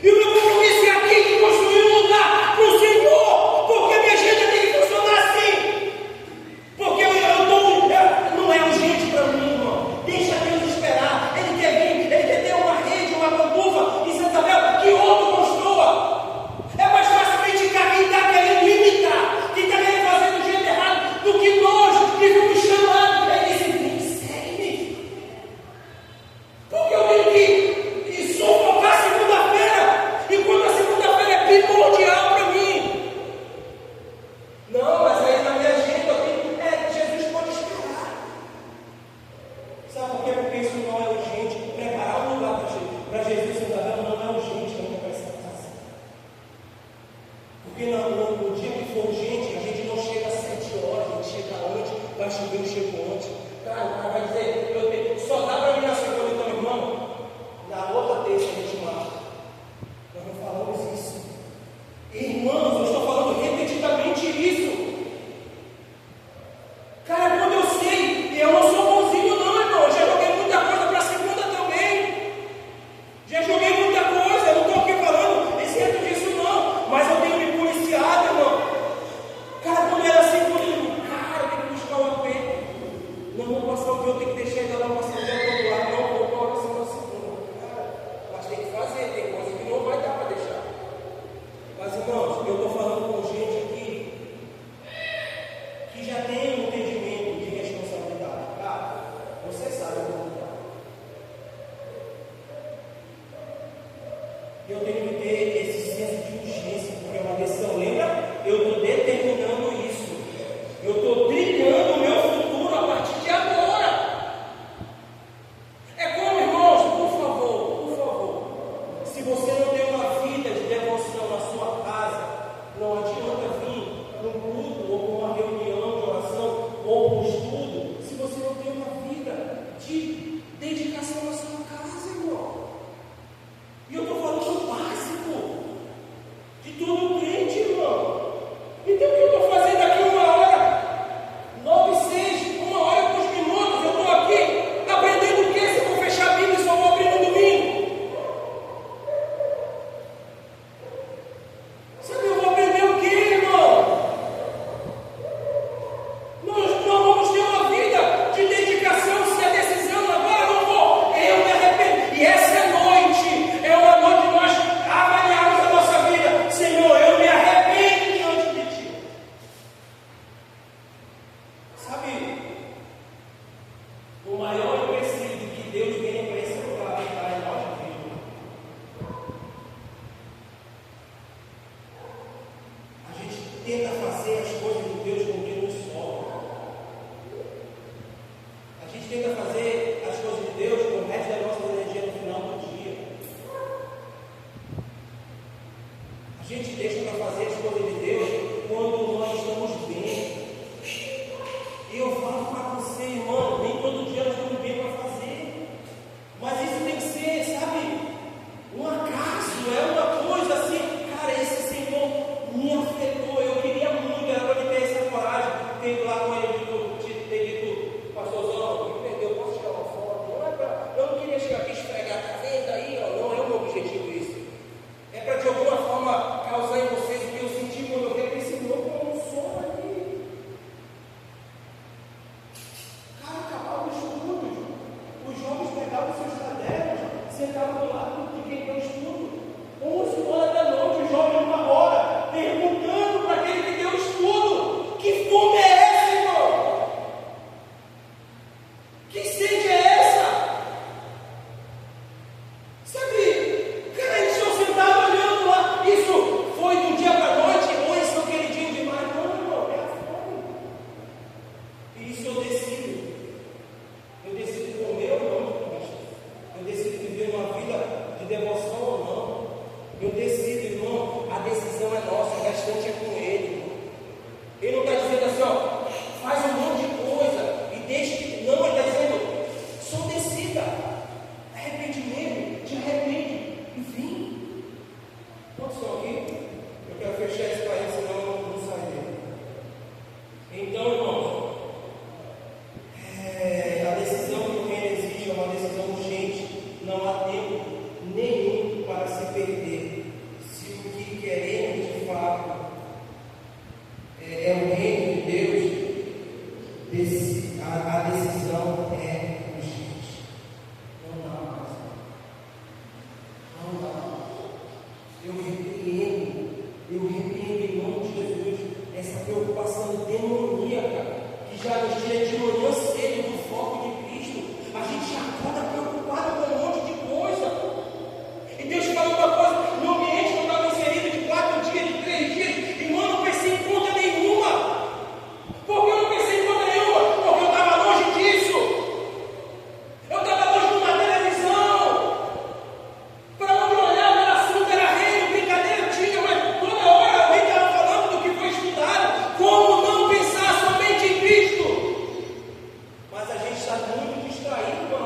S2: E o meu compromisso é aqui de construir um lugar para o Senhor. Porque a minha agenda tem que funcionar assim. Porque não é urgente para mim, irmão. Deixa Deus esperar. Ele quer vir, ele quer ter uma rede, uma pantufa em Santa Isabel que outro construa. É mais fácil criticar quem está querendo imitar, quem está querendo fazer do jeito errado, do que nós que fomos chamados. Ele disse: vem, segue-me. Porque eu tenho que sufocar segunda-feira. E quando a segunda-feira é primordial para mim. Não, mas aí na minha agenda eu tenho, Jesus pode esperar. Sabe por quê? Porque isso não é urgente. Preparar um lugar para Jesus Santa não é urgente na minha casa. Porque no dia que for urgente, a gente não chega às 7 horas, a gente chega antes, vai chover, eu chego antes. Cara, o cara vai dizer, só dá para mim na segunda, então, irmão. Na outra terça a gente marca. Nós não falamos isso. Irmãos, eu estou falando repetidamente isso. Cara, quando eu sei, e eu não sou bonzinho não, irmão. Eu já joguei muita coisa para a segunda também. Já joguei muita coisa. Eu não estou aqui falando exemplo disso não. Mas eu tenho me policiado, irmão. Cara, quando era segunda, eu digo, cara, eu tenho que buscar o AP. Não vou passar o dia, eu tenho que deixar ainda lá passar o dia todo lá. Não, vou para a oração na segunda. Cara, mas tem que fazer, tem coisa que não vai dar para deixar. Mas, irmãos, eu estou falando com gente aqui que já tem um entendimento de responsabilidade. Cara, você sabe o que é. Eu tenho que ter esse senso de urgência, porque é uma decisão. Lembra? Eu estou determinando isso. Eu estou trilhando o meu futuro a partir de agora. É como, irmãos, por favor, se você não tem uma vida de devoção na sua casa, não adianta vir num culto ou com uma reunião de oração ou um estudo, se você não tem uma vida de dedicação na sua casa, irmão. E eu estou falando do básico de todo crente, irmão. Então o que eu estou fazendo aqui 1 hora? 9, 6, 1 hora e alguns minutos, eu estou aqui aprendendo o que? Se eu vou fechar a Bíblia e só vou abrir no domingo. Sabe, eu vou aprender o que, irmão? Nós não vamos ter uma vida de dedicação se a decisão agora não for. Eu me arrependo. E essa noite é uma noite de nós avaliarmos a nossa vida. Senhor, eu me arrependo diante de Ti. Sabe, o maior empecilho que Deus tem para esse lugar habitar em nossa vida. A gente tenta fazer as coisas de Deus com Deus nos sobra. A gente tenta fazer as coisas de Deus com o resto da nossa energia no final do dia. A gente deixa para fazer as coisas de Deus quando nós estamos bem. E eu falo para você, irmão, nem todo dia nós estamos bem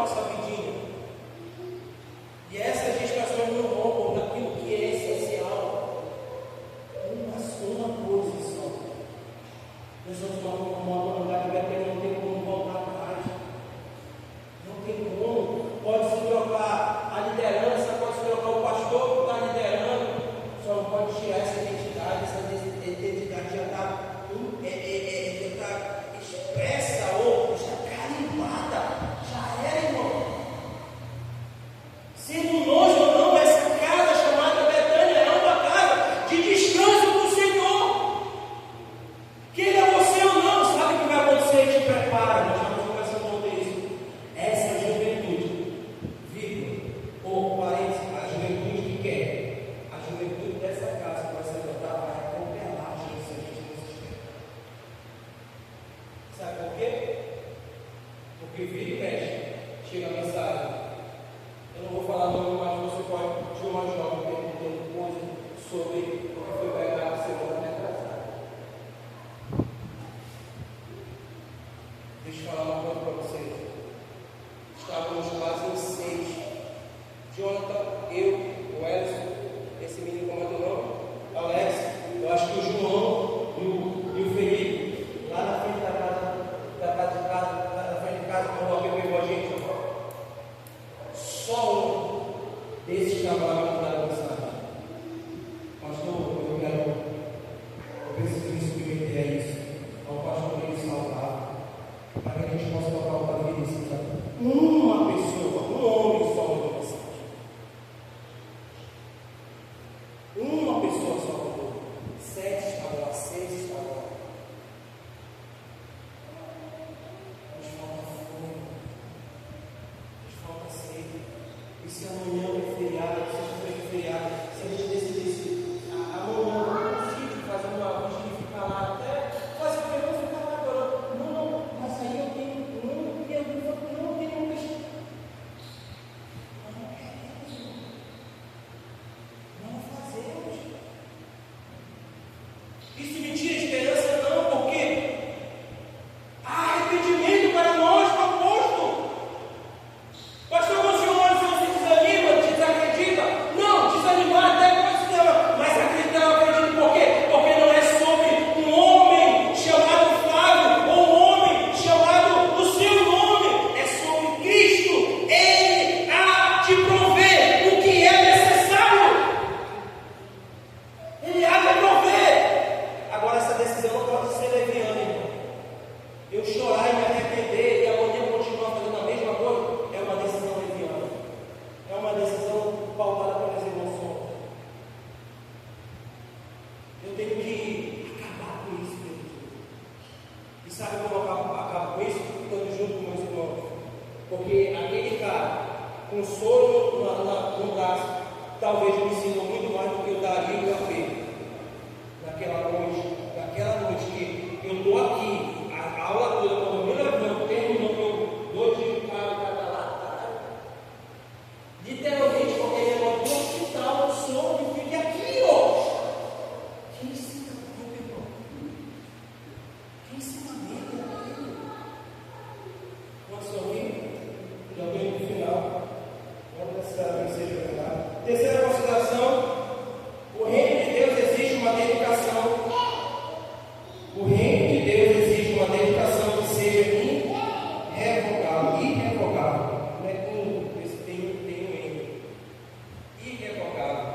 S2: nossa vidinha. E essas distrações não roubam daquilo que é essencial. Uma coisa só. Nós vamos tomar uma lugar que não tem como voltar atrás. Não tem como. Pode se trocar a liderança, pode se trocar o pastor que está liderando. Só não pode tirar essa identidade já está expressa ou já carimbada. Já era, irmão. Sendo nós ou não, essa casa chamada Betânia é uma casa de descanso para o Senhor. Queira você ou não, sabe o que vai acontecer? Te prepara. Nós estamos conversando sobre isso. Essa é a juventude, vírgula, ou parênteses, a juventude que quer. A juventude dessa casa vai se levantar, vai atropelar a gente se a gente não se espera. Sabe por quê? Porque vira e mexe, chega a mensagem. Eu não vou falar nome, mas você pode de uma jovem perguntando coisa sobre o que foi pregado a semana retrasada. Deixa eu falar uma coisa para vocês. Estávamos quase em 6. Jonathan, eu, o Elson, esse menino, como é o nome? Alex, eu acho que o João e o Felipe, lá na frente na frente de casa, quando alguém pegou a gente, só um desses cavalos me dá mensagem. Pastor, eu preciso me submeter a isso. Ao pastor me salvar, para que a gente possa tocar o padre Vinícius. Uma pessoa, um homem só mandou mensagem. Uma pessoa só mandou. 7 estavam lá, 6 estavam lá. Nos falta fome, nos falta sede. E se amanhã é feriado, sexta-feira é feriado, se a gente decidisse amanhã no sítio fazer uma vigília e ficar lá até fazer o verão, ficar lá agora. Não, mas aí eu tenho não tem como deixar. Não queremos. Não fazemos. Isso me tira esperança, não, porque há arrependimento para nós proposto. Pastor, quando o senhor se desanima, desacredita? Não, desanimar até pode ser, mas acreditar eu acredito por quê? Porque não é sobre um homem chamado Flávio ou um homem chamado o seu nome, é sobre Cristo. Ele há de prover o que é necessário. Ele há de prover. Agora, essa decisão não pode ser leviana, irmão. Eu chorar e me arrepender e amanhã continuar fazendo a mesma coisa é uma decisão leviana. É uma decisão pautada pelas emoções. Eu tenho que acabar com isso, Deus. E sabe como eu acabo com isso? Ficando junto com meus irmãos. Porque aquele cara, com soro no braço, talvez me ensinou muito mais do que eu daria o café. Naquela noite que eu estou aqui, a aula toda, quando eu me levanto, terminou que eu dou de carro para lá. Literalmente, porque ele é do hospital, eu sou e fique aqui, ó. Quem ensina tudo, irmão? Quem ensina mesmo? Quando sorri, já veio no final. Não necessariamente seja verdade. Terceira consideração: o reino de Deus exige uma dedicação. O reino de Deus exige uma dedicação que seja irrevogável. Irrevogável. Não é com esse tem um erro. Irrevogável.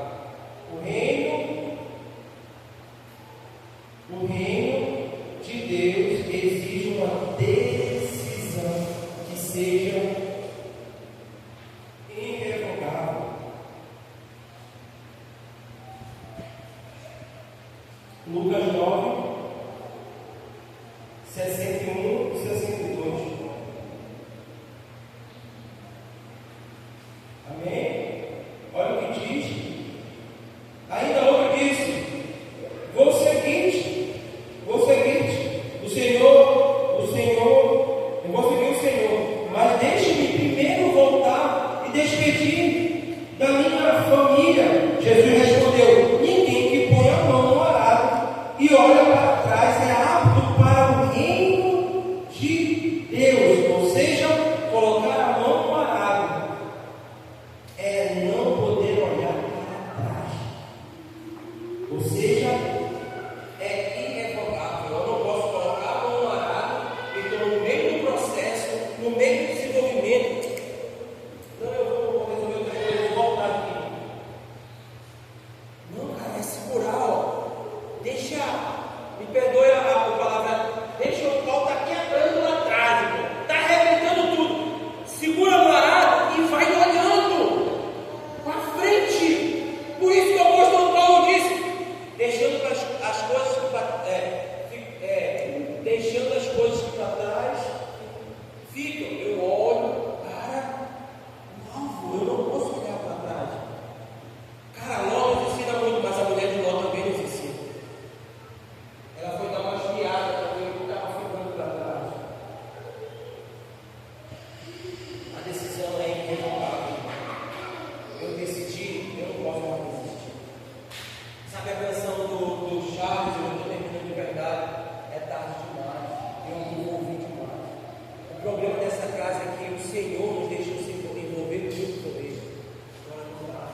S2: O reino de Deus exige uma decisão que seja irrevogável. Lucas 9, 61 e 62. Amém? Olha o que diz. Ainda outro disse: vou seguinte, o Senhor, eu vou seguir o Senhor, mas deixe-me primeiro voltar e despedir da minha família. Jesus respondeu: ninguém que põe a mão no arado e olha para trás é apto para o reino de Deus. Ou seja, colocar a mão no arado posso mais resistir. Sabe a canção do Charles, eu estou terminando de verdade, é tarde demais, eu me envolvi demais. O problema dessa casa é que o Senhor nos deixou se envolver muito por ele. Agora não dá.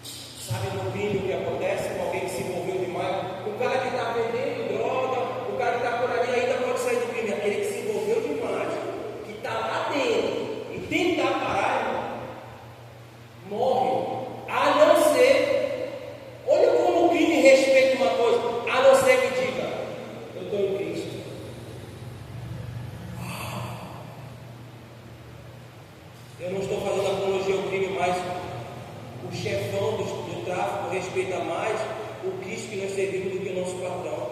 S2: Sabe no crime o que acontece com alguém que se envolveu demais? O cara que está vendendo droga, o cara que está por ali ainda pode sair do crime, aquele que se envolveu demais, que está lá dentro e tentar parar, irmão, morre. A não ser, olha como o crime respeita uma coisa, a não ser que diga, eu estou em Cristo. Eu não estou fazendo apologia ao crime, mas o chefão do tráfico respeita mais o Cristo que nós servimos do que o nosso patrão,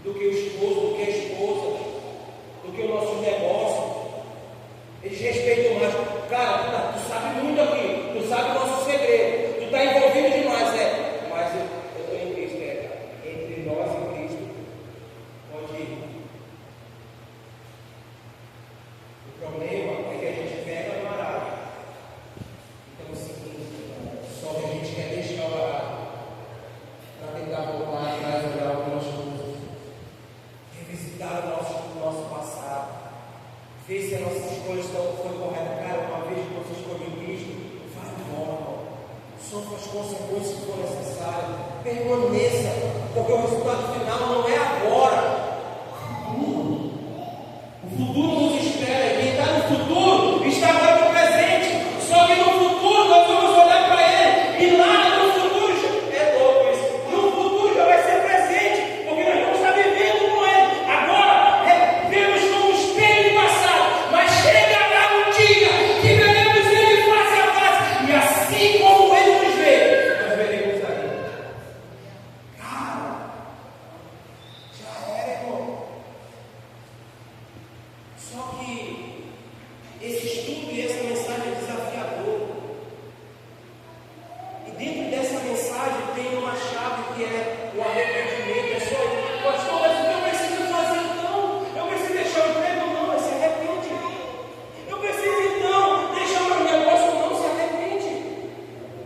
S2: do que o esposo, do que a esposa, do que o nosso negócio. Eles respeitam mais. Cara, tu sabe muito aqui, tu sabe o nosso segredo, tu está envolvido demais, mas eu estou em Cristo, entre nós e Cristo, pode ir. O problema é que a gente pega no arado. Então é o seguinte, só que a gente quer deixar o arado para tentar voltar atrás, olhar algumas coisas, revisitar o nosso passado, ver se as nossas escolhas foram corretas. Cara, uma vez que você escolheu Cristo, vai embora, sofra as consequências que for necessárias, permaneça, porque o resultado final não é agora. O futuro nos espera, e quem está no futuro está agora no presente. Só que no futuro nós vamos olhar para ele, e lá no futuro é louco isso. No futuro já vai ser presente, porque nós vamos estar vivendo com ele. Agora vemos como um espelho do passado, mas chega lá um dia que veremos ele face a face, e assim como ele nos vê, nós veremos aí. Cara, já era, irmão. Só que esse estudo e essa mensagem é desafiador. E dentro dessa mensagem tem uma chave que é o arrependimento. É só isso. Pastor, mas o que eu preciso fazer então? Eu preciso deixar o emprego? Não, mas se arrepende. Eu preciso então deixar o meu negócio? Não, se arrepende.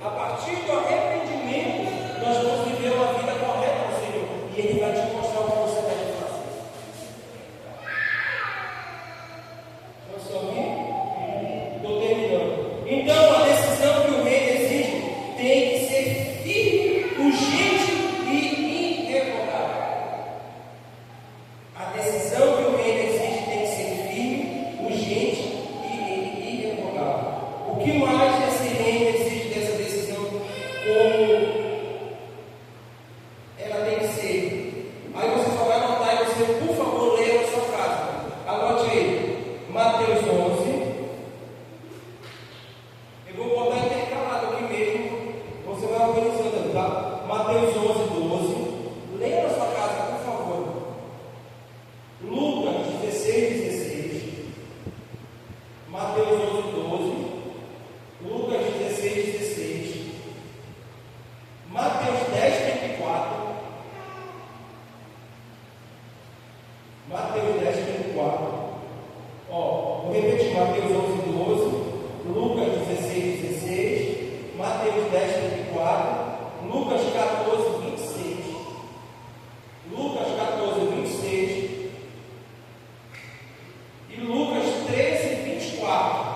S2: A partir do arrependimento, nós vamos viver uma vida correta ao Senhor. E Ele vai te mostrar o que você deve fazer. Estou terminando. Então, a decisão que o rei exige tem que ser firme, urgente e irrevogável. A decisão que o rei exige tem que ser firme, urgente e irrevogável. O que mais esse rei exige dessa decisão? Como ela tem que ser? Aí você só vai anotar e você, por favor, leia na sua casa. Anote aí. Mateus 11. Eu vou botar intercalado aqui mesmo. Você vai organizando, tá? Mateus 11:12. Leia na sua casa, por favor. Lucas 16:16. Mateus 11:12. Lucas 16:16. Mateus 10:24. Mateus 10:24. Vou repetir: Mateus 11:12, Lucas 16:16, Mateus 10:24, Lucas 14:26. Lucas 14:26 e Lucas 13:24.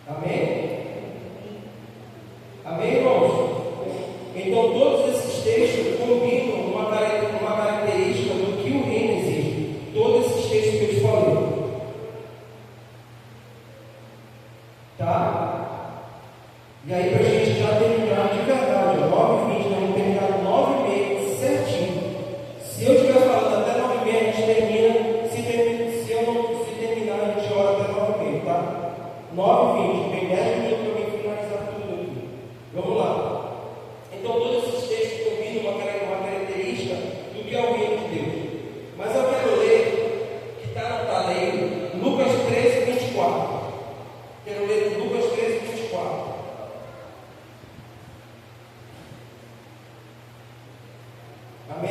S2: Amém? Amém, irmãos? Então, todos esses textos combinam uma característica do que o reino exige. Todos esses textos que eu te falei. Tá? E aí, para a gente já terminar de verdade, 9h20, nós vamos terminar 9h30 certinho. Se eu estiver falando até 9h30, a gente termina. Se eu não terminar, a gente ora até 9h30, tá? 9h20, tem 10 minutos para mim finalizar tudo aqui. Vamos lá. Então, todos esses textos combinam uma característica do que é o reino de Deus. Mas eu quero ler, que está na lei, Lucas 13:24. Quero ler Lucas 13:24. Amém?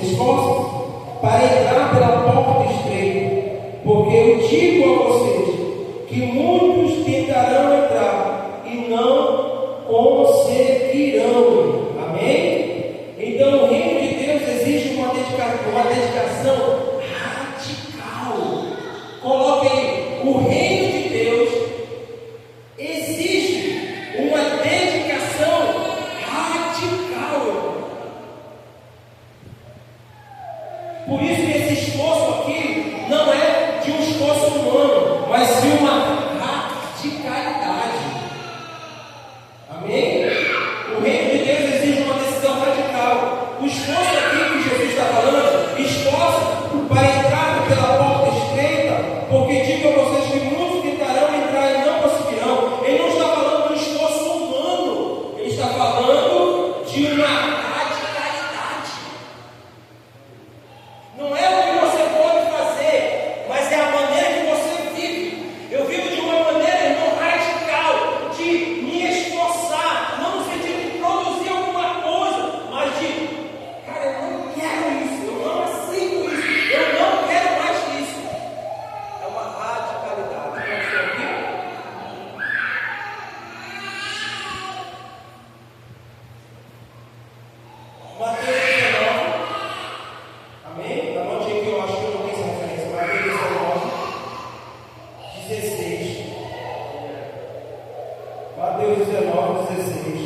S1: esforcem para entrar pela porta estreita, porque eu digo a vocês que muitos tentarão entrar e não conseguirão. Amém? Então o reino de Deus exige uma dedicação radical. Coloque aí, o reino de Deus exige uma dedicação radical. Por isso que esse esforço aqui não é de um esforço humano, mas de uma radicalidade. Amém? O reino de Deus exige uma decisão radical. O esforço aqui que Jesus está falando, esforço para entrar pela porta estreita, porque digo a vocês que muitos tentarão entrar e não conseguirão. Ele não está falando de um esforço humano, ele está falando de uma radicalidade. Não é o que você pode fazer, mas é a maneira que você vive. Eu vivo de uma maneira, irmão, radical, de me esforçar, não no sentido de produzir alguma coisa, mas de, cara, eu não quero isso, eu não aceito isso, eu não quero mais isso. É uma radicalidade. Estão aqui? Mateus 19. Amém? Anote aí que eu acho que eu não tenho essa referência. Mateus 19, 16. Mateus 19, 16.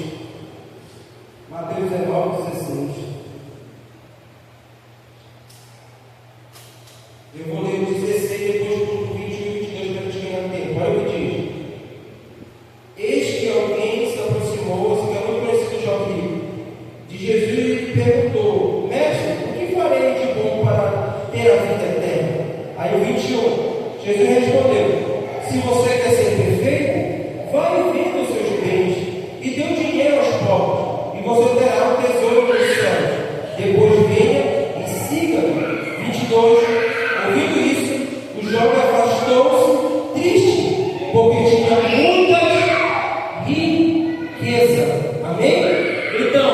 S1: Mateus 19, 16. Eu vou ler o 16 depois do 21 e 22 para a gente ganhar tempo. Olha o que diz. Eis que alguém se aproximou, que é muito conhecido já aqui, de Jesus e lhe perguntou: Mestre, o que farei de bom para ter a vida eterna? Aí o 21, Jesus respondeu: se você quer ser perfeito, vai e venda os seus bens e dê o dinheiro aos pobres, e você terá um tesouro nos céus. Depois venha e siga-me. 22, ouvindo isso, o jovem afastou-se triste, porque tinha muita riqueza. Amém? Então,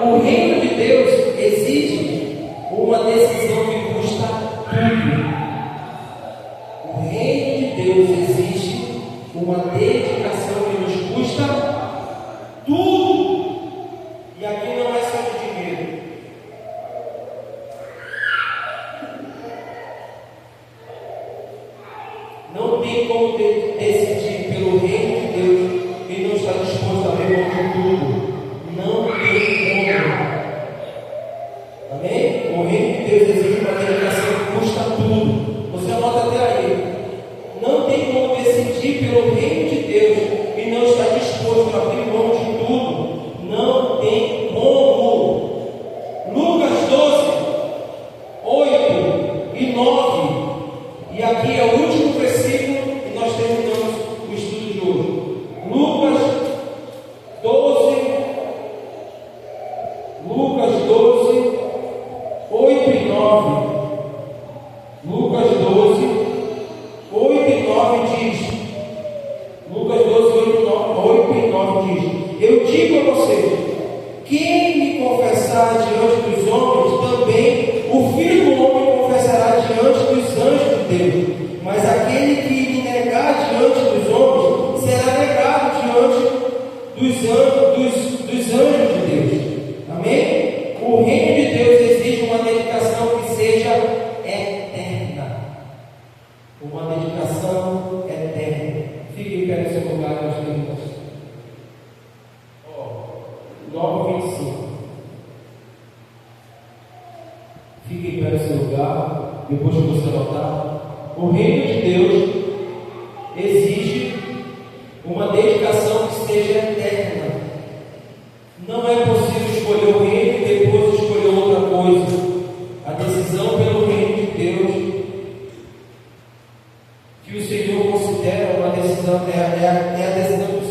S1: o reino de Deus exige uma decisão que custa tudo. O reino de Deus exige uma dedicação que nos custa tudo. E aqui não é só de dinheiro. Não tem como decidir pelo reino de Deus e não está disposto a abrir mão de tudo. Não tem como. Amém? O reino de Deus exige uma dedicação que custa tudo. Você anota até aí. Não tem como decidir pelo reino de Deus e não está disposto a abrir mão de tudo. Não tem como. Lucas 12, 8 e 9. E aqui é o último versículo e nós terminamos o estudo de hoje. Lucas 12, 8 e 9. Lucas 12, 8 e 9 diz. Lucas 12, 8 e 9 diz: eu digo a você, quem me confessar diante dos homens, também o Filho do Homem confessará diante dos anjos de Deus. Mas aquele que me negar diante dos homens, será negado diante dos anjos de Deus. Amém? O reino de Deus exige uma dedicação que seja eterna. Uma dedicação eterna. Fique em pé no seu lugar, meus queridos. 9:25. Fique em pé no seu lugar, depois que você anotar. O reino de Deus exige uma dedicação que seja eterna. Não é possível escolher o reino e depois escolher outra coisa. A decisão pelo reino de Deus que o Senhor considera uma decisão, é a decisão que o